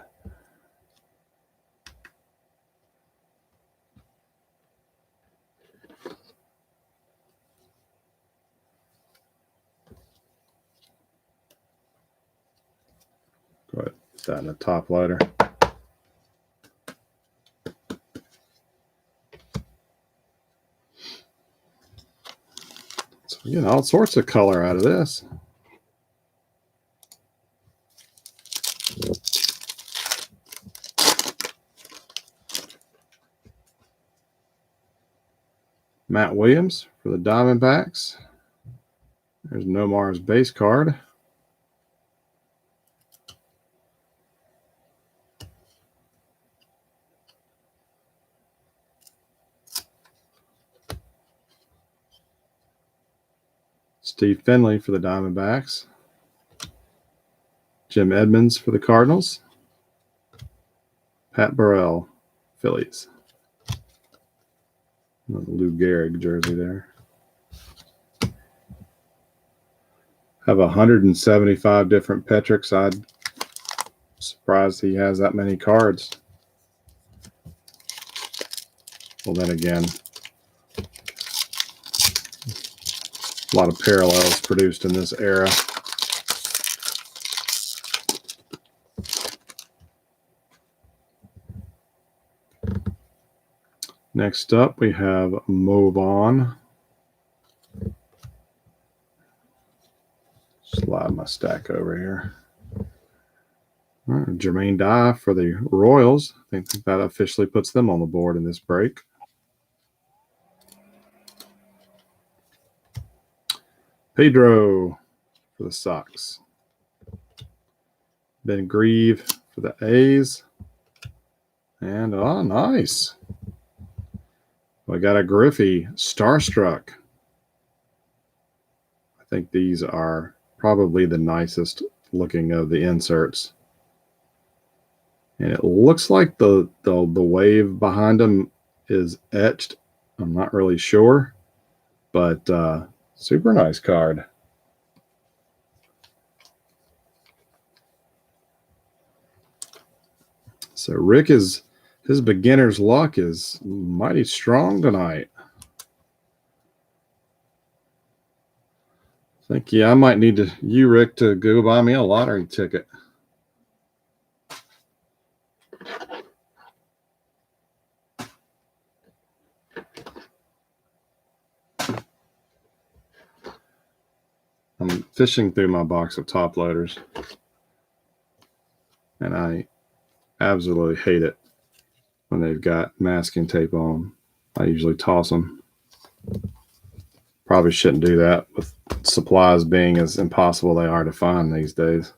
Go ahead, put that in the top loader. So we get all sorts of color out of this. Matt Williams for the Diamondbacks. There's Nomar's base card. Steve Finley for the Diamondbacks. Jim Edmonds for the Cardinals. Pat Burrell, Phillies. Another Lou Gehrig jersey there. Have 175 different Petricks. I'm surprised he has that many cards. Well, then again, a lot of parallels produced in this era. Next up, we have Move On. Slide my stack over here. Jermaine Dye for the Royals. I think that officially puts them on the board in this break. Pedro for the Sox. Ben Grieve for the A's. And, oh, nice. We got a Griffey Starstruck. I think these are probably the nicest looking of the inserts. And it looks like the wave behind them is etched. I'm not really sure, but super nice card. So Rick his beginner's luck is mighty strong tonight. I think, I might need you, Rick, to go buy me a lottery ticket. I'm fishing through my box of top loaders, and I absolutely hate it when they've got masking tape on. I usually toss them. Probably shouldn't do that with supplies being as impossible they are to find these days.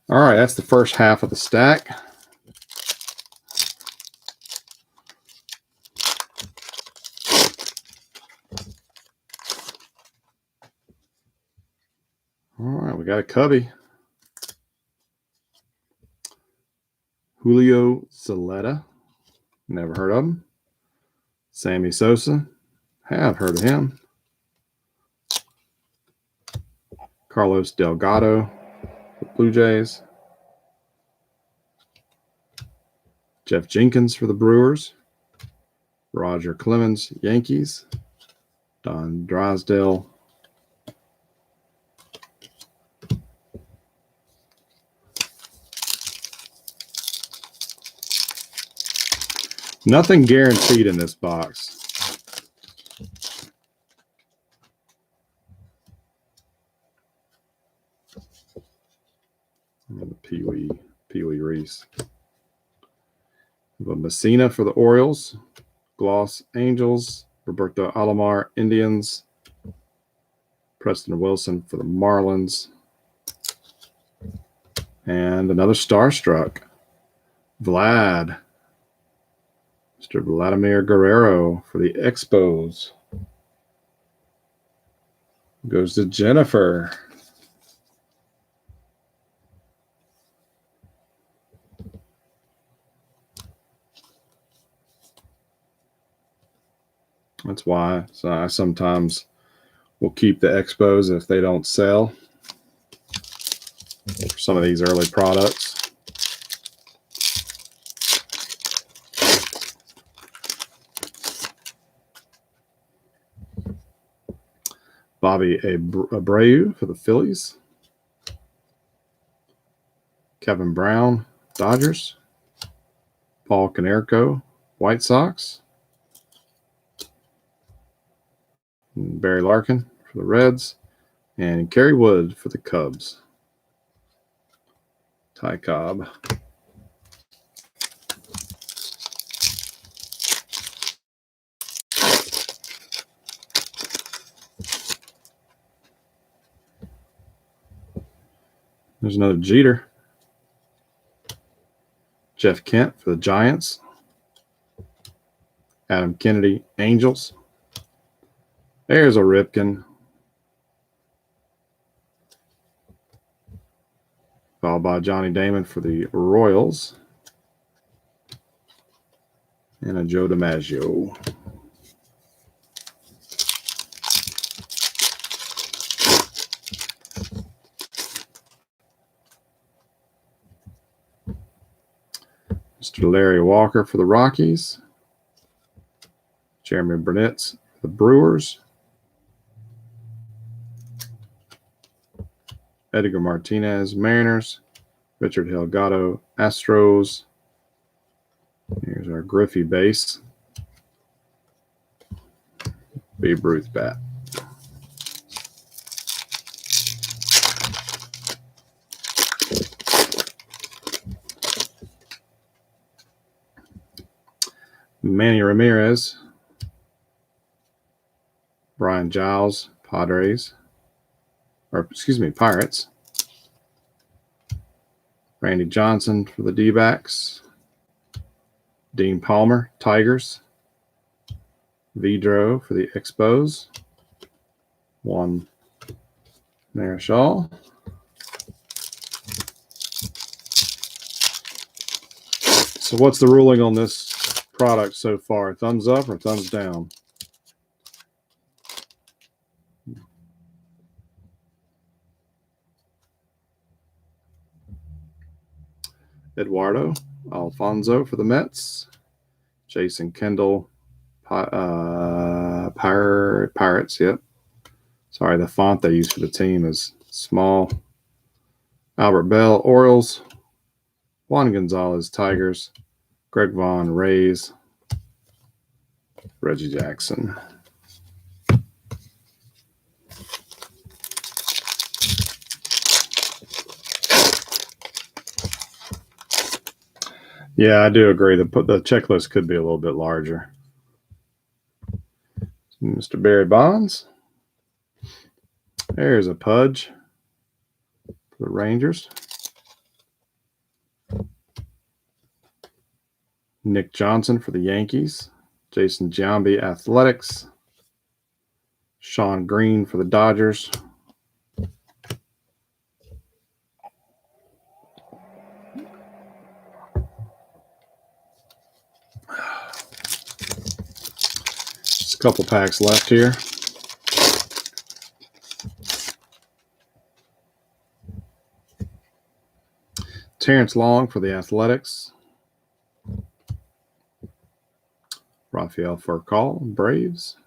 All right, that's the first half of the stack. All right, we got a cubby. Julio Zaletta. Never heard of him. Sammy Sosa. Have heard of him. Carlos Delgado, the Blue Jays. Jeff Jenkins for the Brewers. Roger Clemens, Yankees. Don Drysdale. Nothing guaranteed in this box. And the Pee Wee Reese. The Messina for the Orioles. Gloss Angels. Roberto Alomar Indians. Preston Wilson for the Marlins. And another Starstruck. Vlad. Mr. Vladimir Guerrero for the Expos. Goes to Jennifer. That's why I sometimes will keep the Expos if they don't sell for some of these early products. Bobby Abreu for the Phillies. Kevin Brown, Dodgers. Paul Konerko, White Sox. And Barry Larkin for the Reds. And Kerry Wood for the Cubs. Ty Cobb. There's another Jeter. Jeff Kent for the Giants. Adam Kennedy, Angels. There's a Ripken. Followed by Johnny Damon for the Royals. And a Joe DiMaggio. Mr. Larry Walker for the Rockies. Jeremy Burnett for the Brewers. Edgar Martinez, Mariners. Richard Delgado, Astros. Another Griffey base. Babe Ruth bat. Manny Ramirez. Brian Giles, Padres. Or, excuse me, Pirates. Randy Johnson for the D-backs. Dean Palmer, Tigers. Vidro for the Expos. Juan Marichal. So what's the ruling on this product so far? Thumbs up or thumbs down? Eduardo Alfonso for the Mets. Jason Kendall, Pirates, yep. Sorry, the font they use for the team is small. Albert Bell, Orioles. Juan Gonzalez, Tigers. Greg Vaughn, Rays. Reggie Jackson. Yeah, I do agree. The checklist could be a little bit larger. Mr. Barry Bonds. There's a Pudge for the Rangers. Nick Johnson for the Yankees. Jason Giambi, Athletics. Sean Green for the Dodgers. Just a couple packs left here. Terrence Long for the Athletics. Rafael Furcal, Braves.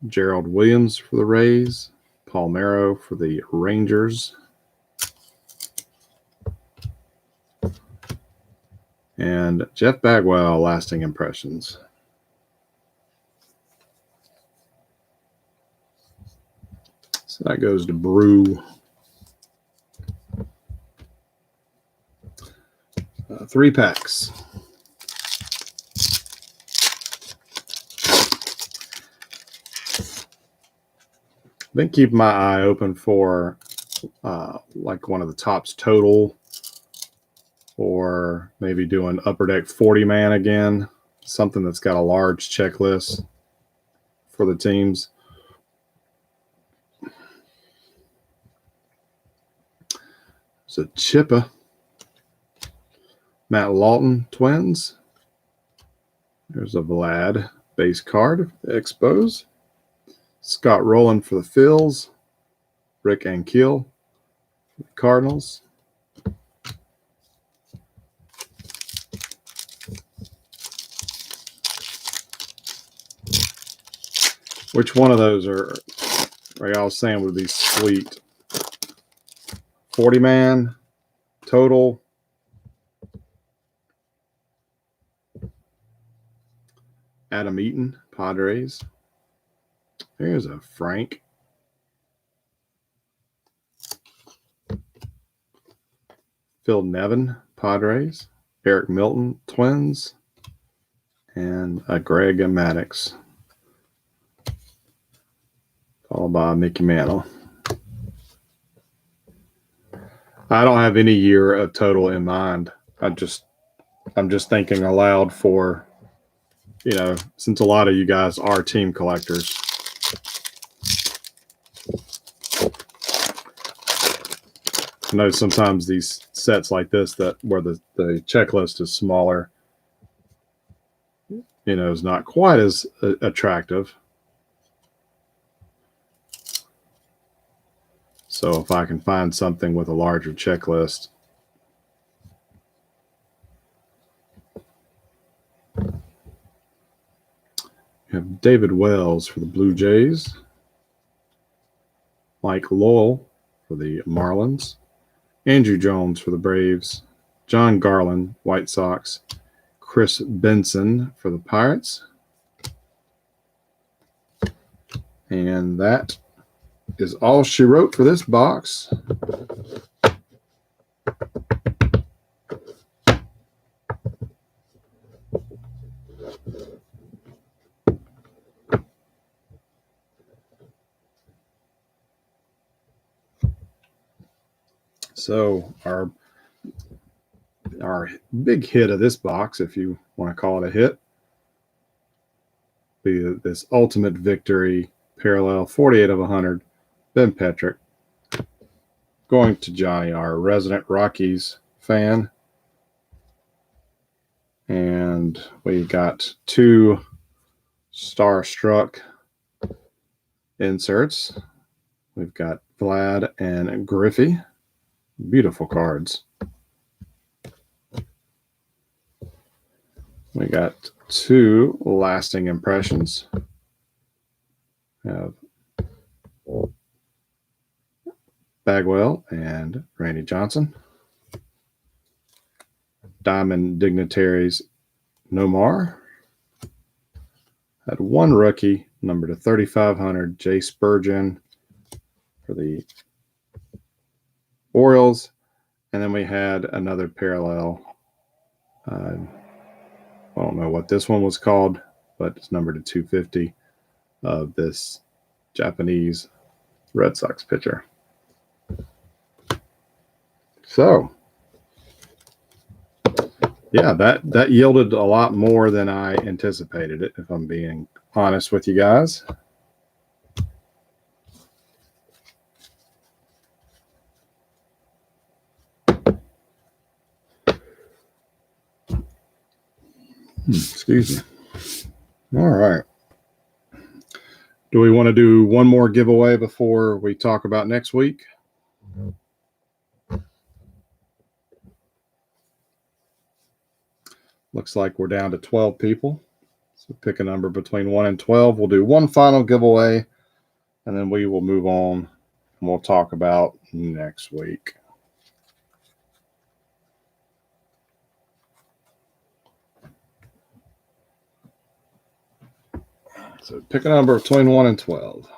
Gerald Williams for the Rays. Paul Merrow for the Rangers. And Jeff Bagwell, lasting impressions. So that goes to Brew. 3 packs. Been keeping my eye open for like one of the Topps total, or maybe doing Upper Deck 40-man again, something that's got a large checklist for the teams. It's a Chippa. Matt Lawton, Twins. There's a Vlad base card, Expos. Scott Rowland for the Phils. Rick Ankiel for the Cardinals. Which one of those are, like I was saying, would be sweet? 40-man, total. Adam Eaton, Padres. There's a Frank. Phil Nevin, Padres. Eric Milton, Twins. And a Greg Maddux. Followed by Mickey Mantle. I don't have any year of total in mind. I'm just thinking aloud for, you know, since a lot of you guys are team collectors. I know sometimes these sets like this, that where the checklist is smaller, you know, is not quite as attractive. So if I can find something with a larger checklist. You have David Wells for the Blue Jays. Mike Lowell for the Marlins. Andrew Jones for the Braves. John Garland, White Sox. Chris Benson for the Pirates. And that is all she wrote for this box. So our big hit of this box, if you want to call it a hit, be this Ultimate Victory Parallel 48 of 100, Ben Petrick. Going to Johnny, our resident Rockies fan. And we got 2 Starstruck inserts. We've got Vlad and Griffey. Beautiful cards. We got 2 lasting impressions. We have Bagwell and Randy Johnson. Diamond Dignitaries Nomar. Had 1 rookie, number to 3,500, Jay Spurgeon for the Orioles. And then we had another parallel. I don't know what this one was called, but it's numbered to 250 of this Japanese Red Sox pitcher. So, yeah, that yielded a lot more than I anticipated it, if I'm being honest with you guys. Excuse me. All right. Do we want to do one more giveaway before we talk about next week? Looks like we're down to 12 people. So pick a number between 1 and 12. We'll do one final giveaway, and then we will move on, and we'll talk about next week. So pick a number between 1 and 12.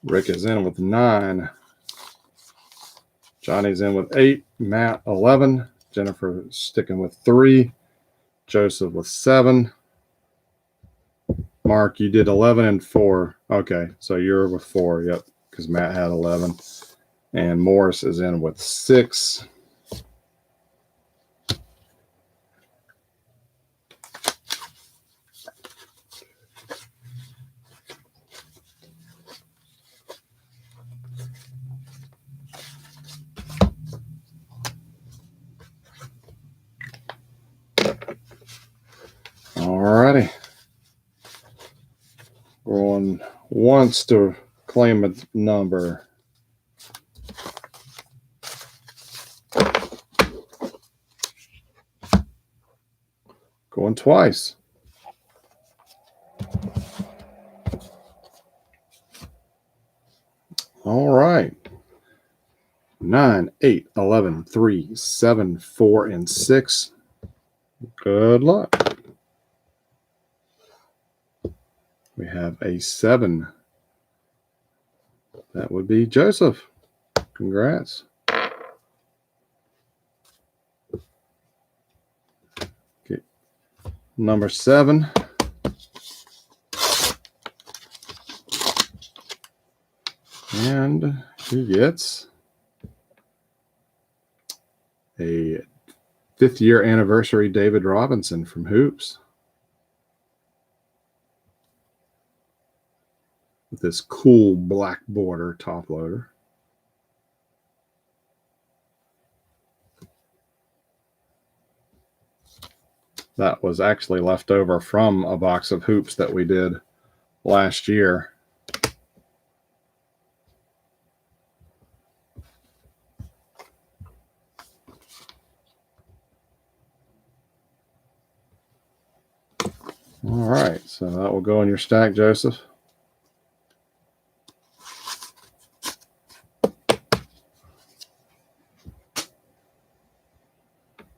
Rick is in with 9. Johnny's in with 8. Matt, 11. Jennifer sticking with 3. Joseph with 7. Mark, you did 11 and 4. Okay, so you're with 4. Yep, because Matt had 11. And Morris is in with 6. Alrighty. Going once to claim a number. Going twice. All right. 9, 8, 11, 3, 7, 4, and 6. Good luck. We have a 7. That would be Joseph. Congrats. Okay. Number 7. And he gets a 5th year anniversary David Robinson from Hoops. with this cool black border top loader. That was actually left over from a box of hoops that we did last year. All right, so that will go in your stack, Joseph.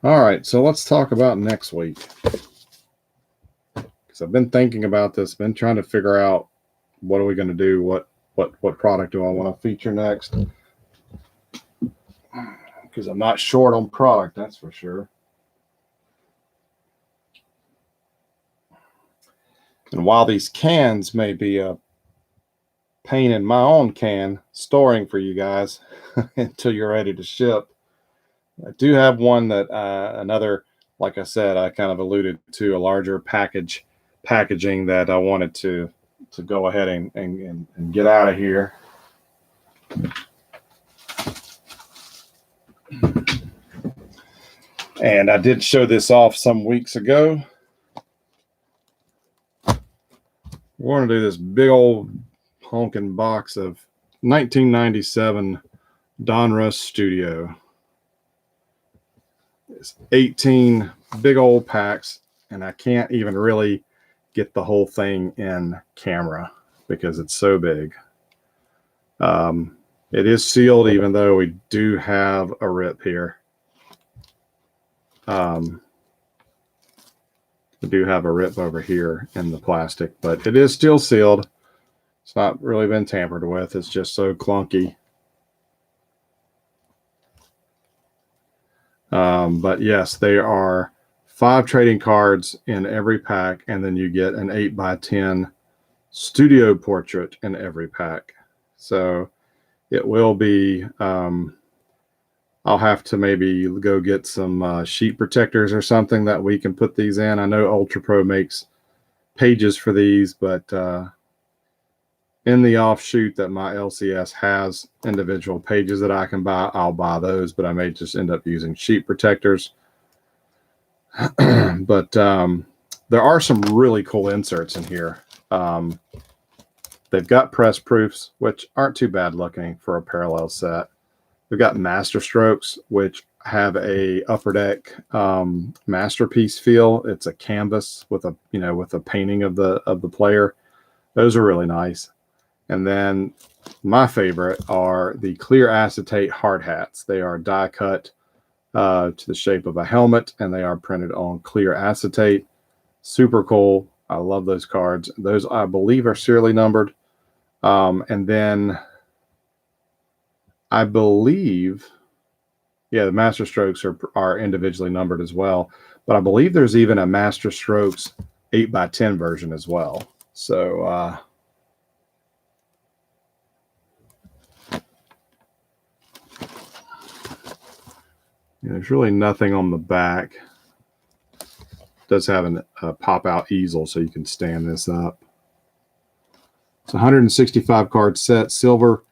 All right, so let's talk about next week. Because I've been thinking about this, been trying to figure out what are we going to do, what product do I want to feature next? Because I'm not short on product, that's for sure. And while these cans may be a pain in my own can storing for you guys until you're ready to ship, I do have one that another, like I said, I kind of alluded to a larger packaging that I wanted to go ahead and get out of here. And I did show this off some weeks ago. We're going to do this big old honking box of 1997 Donruss Studio. It's 18 big old packs, and I can't even really get the whole thing in camera because it's so big. It is sealed, even though we do have a rip here. We do have a rip over here in the plastic, but it is still sealed. It's not really been tampered with. It's just so clunky. But yes, there are 5 trading cards in every pack, and then you get an 8x10 studio portrait in every pack. So it will be, I'll have to maybe go get some sheet protectors or something that we can put these in. I know Ultra Pro makes pages for these, but in the offshoot that my LCS has individual pages that I can buy, I'll buy those, but I may just end up using sheet protectors. But there are some really cool inserts in here. They've got press proofs, which aren't too bad looking for a parallel set. We've got master strokes, which have a upper deck masterpiece feel. It's a canvas with a with a painting of the player. Those are really nice. And then my favorite are the clear acetate hard hats. They are die cut to the shape of a helmet, and they are printed on clear acetate. Super cool. I love those cards. Those, I believe, are serially numbered. And then I believe, yeah, the Master Strokes are individually numbered as well. But I believe there's even a Master Strokes 8x10 version as well. So there's really nothing on the back. It does have a pop-out easel, so you can stand this up. It's a 165 card set. Silver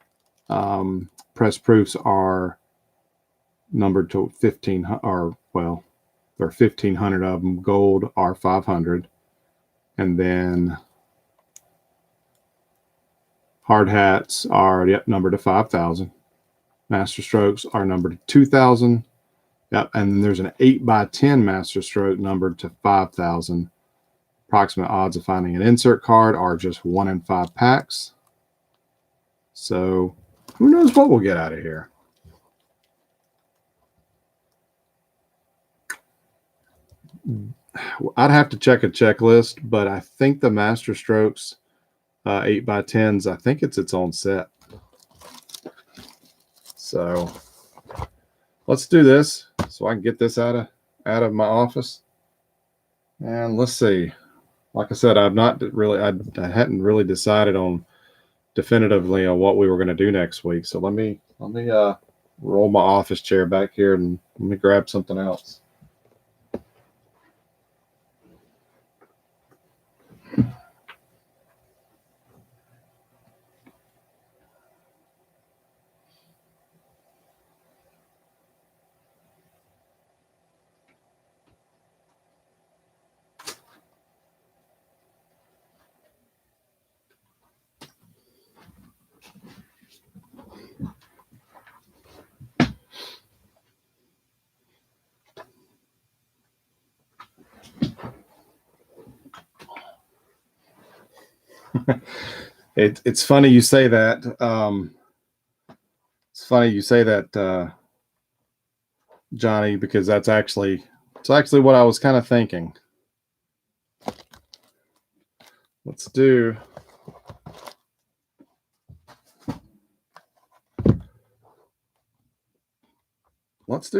press proofs are numbered to 1500, or well, there are 1,500 of them. Gold are 500, and then hard hats are numbered to 5,000. Master strokes are numbered to 2,000. Yep, and then there's an 8x10 master stroke numbered to 5,000. Approximate odds of finding an insert card are just 1 in 5 packs. So who knows what we'll get out of here. I'd have to check a checklist, but I think the Master Strokes 8x10s, I think it's its own set. So let's do this so I can get this out of my office. And let's see. Like I said, I hadn't really decided on definitively on what we were going to do next week. So let me roll my office chair back here and let me grab something else. It's funny you say that. It's funny you say that, Johnny, because it's actually what I was kind of thinking. Let's do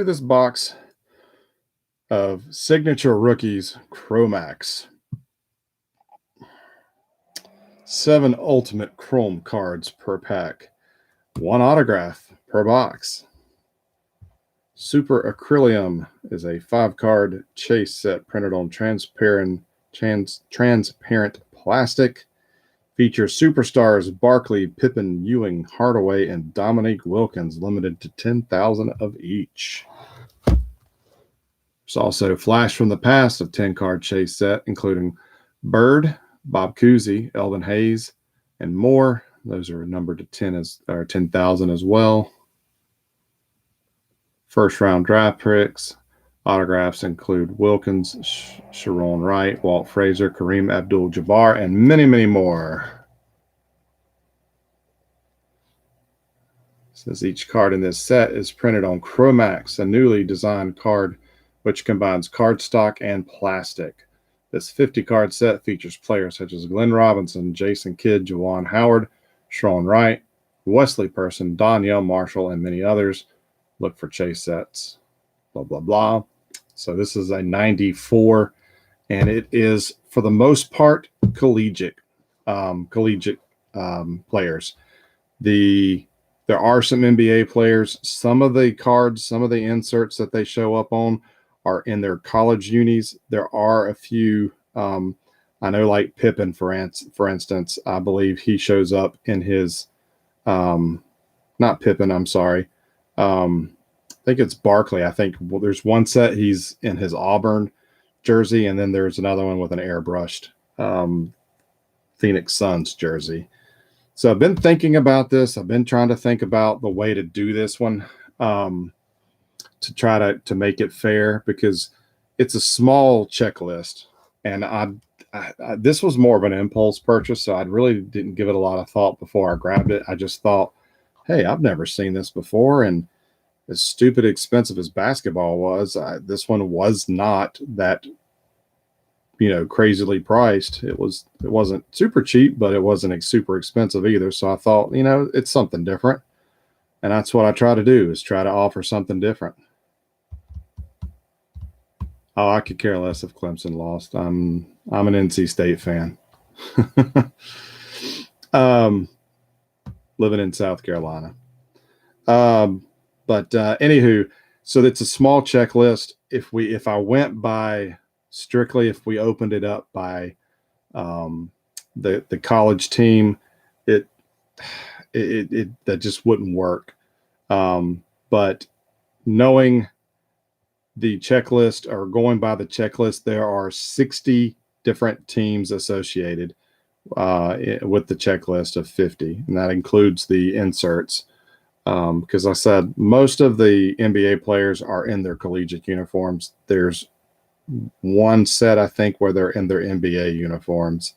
this box of Signature Rookies Chromax. 7 Ultimate Chrome cards per pack. 1 autograph per box. Super Acrylium is a 5-card chase set printed on transparent plastic. Features superstars Barkley, Pippen, Ewing, Hardaway, and Dominique Wilkins, limited to 10,000 of each. There's also Flash from the Past of 10-card chase set, including Bird, Bob Cousy, Elvin Hayes, and more. Those are numbered to 10,000 as well. First round draft picks. Autographs include Wilkins, Sharon Wright, Walt Frazier, Kareem Abdul-Jabbar, and many, many more. It says each card in this set is printed on Chromax, a newly designed card which combines cardstock and plastic. This 50-card set features players such as Glenn Robinson, Jason Kidd, Juwan Howard, Sharon Wright, Wesley Person, Donyell Marshall, and many others. Look for chase sets. Blah, blah, blah. So this is a 94, and it is, for the most part, collegiate players. There are some NBA players. Some of the cards, some of the inserts that they show up on are in their college unis. There are a few, I know, like Pippen, for instance. I believe he shows up in his, not Pippen, I'm sorry. I think it's Barkley. I think there's one set he's in his Auburn jersey, and then there's another one with an airbrushed Phoenix Suns jersey. So I've been thinking about this. I've been trying to think about the way to do this one, to try to make it fair, because it's a small checklist, and I this was more of an impulse purchase, so I really didn't give it a lot of thought before I grabbed it. I just thought, hey, I've never seen this before, and as stupid expensive as basketball was, this one was not that, crazily priced. It wasn't super cheap, but it wasn't super expensive either. So I thought, it's something different, and that's what I try to do, is try to offer something different. Oh, I could care less if Clemson lost. I'm an NC State fan. Living in South Carolina. But anywho, so it's a small checklist. If I went by strictly, if we opened it up by the college team, it that just wouldn't work. But knowing the checklist, or going by the checklist, there are 60 different teams associated with the checklist of 50, and that includes the inserts. Because I said most of the NBA players are in their collegiate uniforms. There's one set, I think, where they're in their NBA uniforms.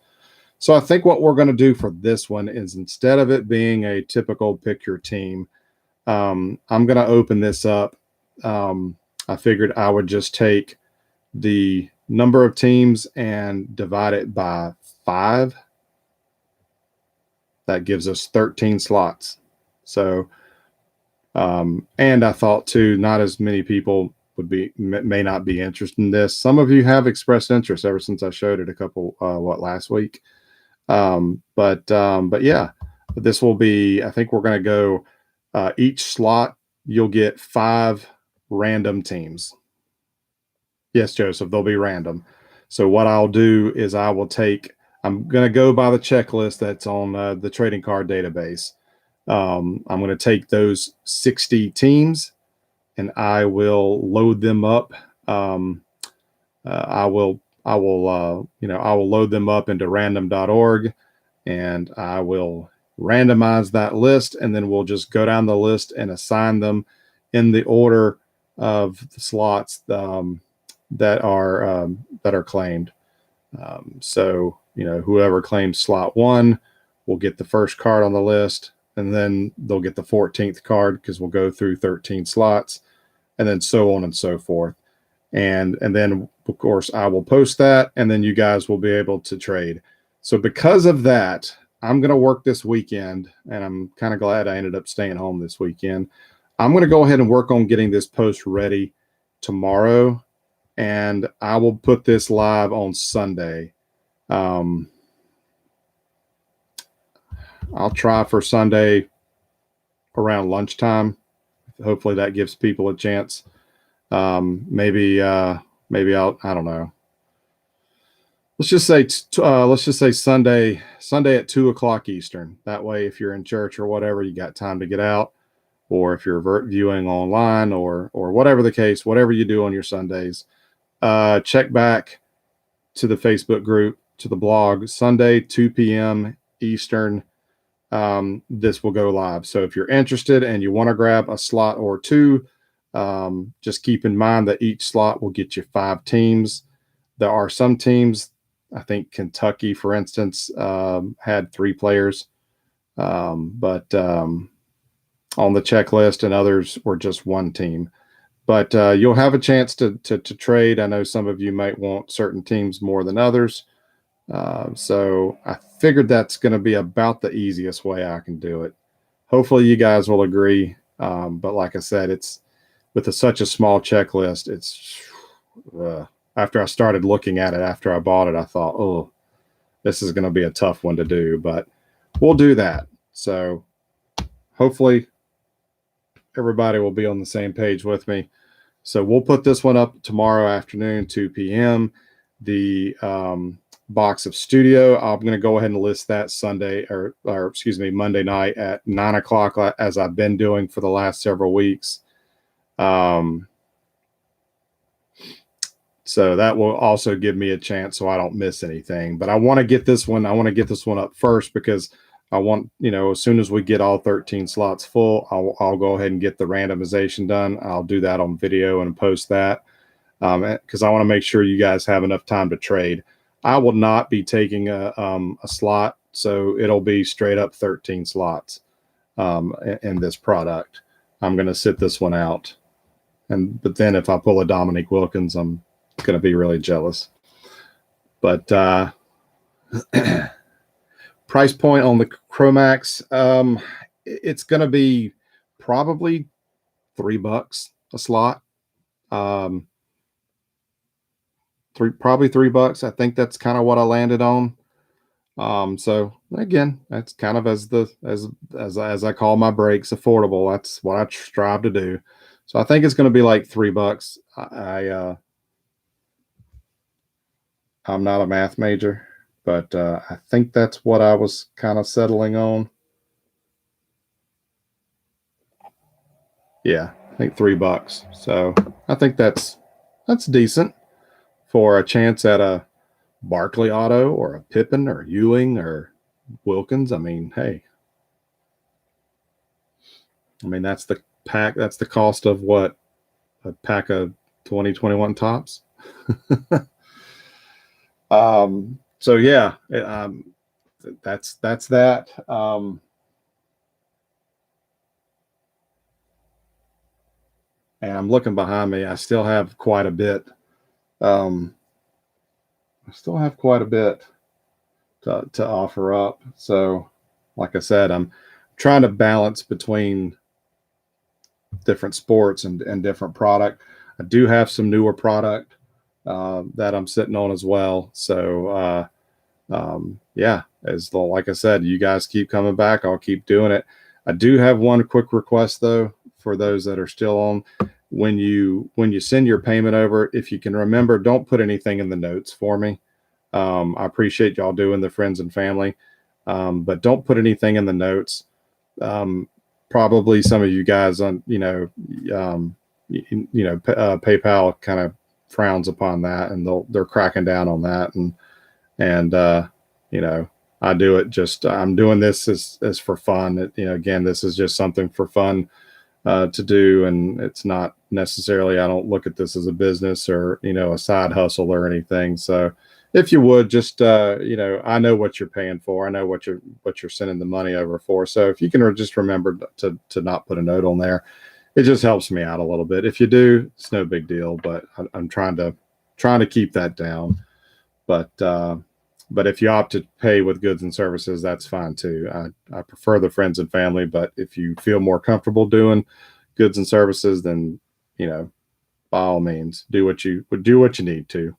So I think what we're going to do for this one is, instead of it being a typical pick your team, I'm going to open this up. I figured I would just take the number of teams and divide it by 5. That gives us 13 slots. So, and I thought too, not as many people may not be interested in this. Some of you have expressed interest ever since I showed it a couple, last week. But yeah, this will be, I think we're going to go, each slot, you'll get 5 random teams. Yes, Joseph, they'll be random. So what I'll do is I'm going to go by the checklist that's on the trading card database. I'm going to take those 60 teams, and I will load them up. I will load them up into random.org, and I will randomize that list, and then we'll just go down the list and assign them in the order of the slots that are claimed. So whoever claims slot 1 will get the first card on the list, and then they'll get the 14th card because we'll go through 13 slots, and then so on and so forth. And then, of course, I will post that, and then you guys will be able to trade. So because of that, I'm going to work this weekend, and I'm kind of glad I ended up staying home this weekend. I'm going to go ahead and work on getting this post ready tomorrow, and I will put this live on Sunday. I'll try for Sunday around lunchtime. Hopefully that gives people a chance. Maybe I don't know. Let's just say Sunday at 2:00 Eastern. That way, if you're in church or whatever, you got time to get out, or if you're viewing online or whatever the case, whatever you do on your Sundays, check back to the Facebook group, to the blog, Sunday, 2 p.m. Eastern. This will go live. So if you're interested and you want to grab a slot or two, just keep in mind that each slot will get you 5 teams. There are some teams, I think Kentucky, for instance, had 3 players, but on the checklist, and others were just 1 team. But you'll have a chance to trade. I know some of you might want certain teams more than others. So I figured that's going to be about the easiest way I can do it. Hopefully you guys will agree. But like I said, it's with such a small checklist. It's after I started looking at it, after I bought it, I thought, oh, this is going to be a tough one to do, but we'll do that. So hopefully everybody will be on the same page with me. So we'll put this one up tomorrow afternoon, 2 p.m. The box of studio, I'm going to go ahead and list that Monday night at 9 o'clock, as I've been doing for the last several weeks. So that will also give me a chance so I don't miss anything. But I want to get this one up first, because I want, as soon as we get all 13 slots full, I'll go ahead and get the randomization done. I'll do that on video and post that, because I want to make sure you guys have enough time to trade. I will not be taking a slot, so it'll be straight up 13 slots in this product. I'm going to sit this one out, but then if I pull a Dominique Wilkins, I'm going to be really jealous. But price point on the Chromax, it's going to be probably $3 a slot. Probably $3. I think that's kind of what I landed on. So again, that's kind of as I call my breaks, affordable. That's what I strive to do. So I think it's going to be like $3. I'm not a math major, but I think that's what I was kind of settling on. Yeah, I think $3. So I think that's decent for a chance at a Barkley auto or a Pippen or Ewing or Wilkins. I mean, hey, that's the pack. That's the cost of what, a pack of 2021 tops. So yeah, that's that. And I'm looking behind me. I still have quite a bit. To offer up. So like I said, I'm trying to balance between different sports and different product. I do have some newer product that I'm sitting on as well. So yeah, like I said, you guys keep coming back. I'll keep doing it. I do have one quick request though, for those that are still on. When you send your payment over, if you can remember, don't put anything in the notes for me. I appreciate y'all doing the friends and family, but don't put anything in the notes. Probably some of you guys on, PayPal kind of frowns upon that, and they're cracking down on that. And I do it I'm doing this as for fun. Again, this is just something for fun to do, and it's not necessarily, I don't look at this as a business or a side hustle or anything. So if you would just, I know what you're paying for. I know what you're sending the money over for. So if you can just remember to not put a note on there, it just helps me out a little bit. If you do, it's no big deal, but I'm trying to keep that down. But if you opt to pay with goods and services, that's fine too. I prefer the friends and family, but if you feel more comfortable doing goods and services, then, by all means, do what you need to.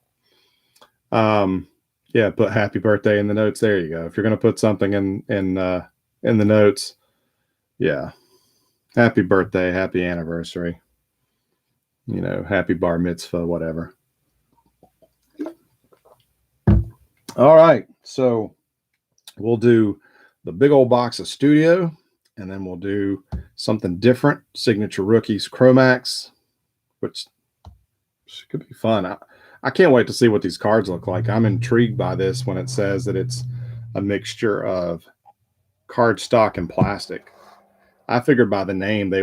Yeah, put happy birthday in the notes. There you go. If you're going to put something in the notes, yeah, happy birthday, happy anniversary, happy bar mitzvah, whatever. All right, so we'll do the big old box of Studio, and then we'll do something different, Signature Rookies Chromax, which could be fun. I can't wait to see what these cards look like. I'm intrigued by this when it says that it's a mixture of cardstock and plastic. I figured by the name it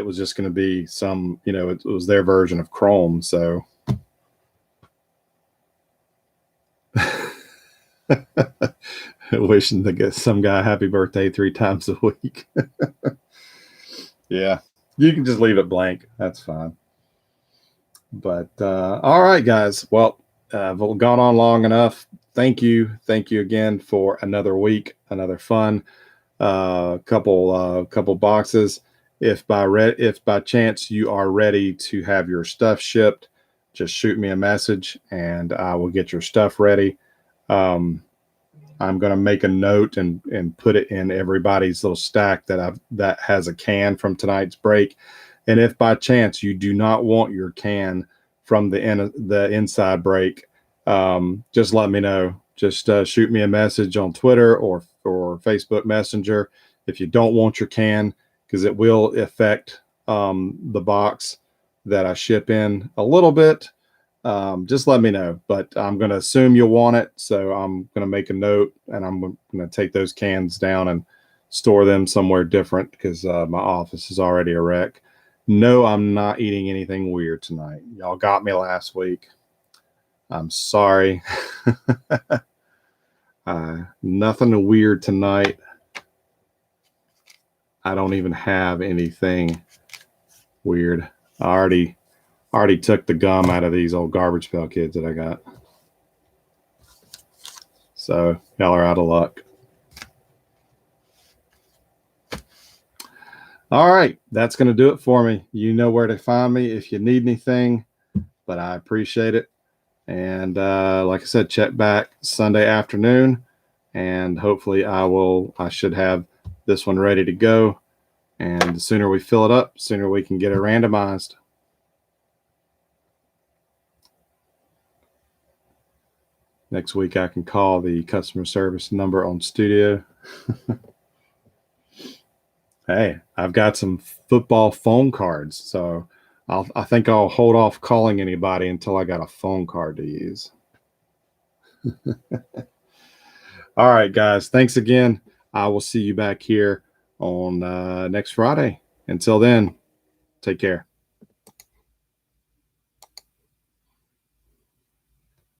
was just gonna be some, it was their version of chrome. So wishing to get some guy happy birthday 3 times a week. Yeah, you can just leave it blank. That's fine. But all right, guys. Well, I've gone on long enough. Thank you again for another week, another fun couple boxes. If by chance you are ready to have your stuff shipped, just shoot me a message and I will get your stuff ready. I'm going to make a note and put it in everybody's little stack that has a can from tonight's break. And if by chance you do not want your can from the inside break, just let me know. Just shoot me a message on Twitter or Facebook Messenger if you don't want your can, because it will affect the box that I ship in a little bit. Just let me know, but I'm going to assume you'll want it. So I'm going to make a note and I'm going to take those cans down and store them somewhere different because my office is already a wreck. No, I'm not eating anything weird tonight. Y'all got me last week. I'm sorry. Nothing weird tonight. I don't even have anything weird. I already took the gum out of these old Garbage Pail Kids that I got. So y'all are out of luck. All right, that's going to do it for me. You know where to find me if you need anything, but I appreciate it. And like I said, check back Sunday afternoon, and hopefully I should have this one ready to go. And the sooner we fill it up, the sooner we can get it randomized. Next week, I can call the customer service number on Studio. Hey, I've got some football phone cards, so I think I'll hold off calling anybody until I got a phone card to use. All right, guys. Thanks again. I will see you back here on next Friday. Until then, take care.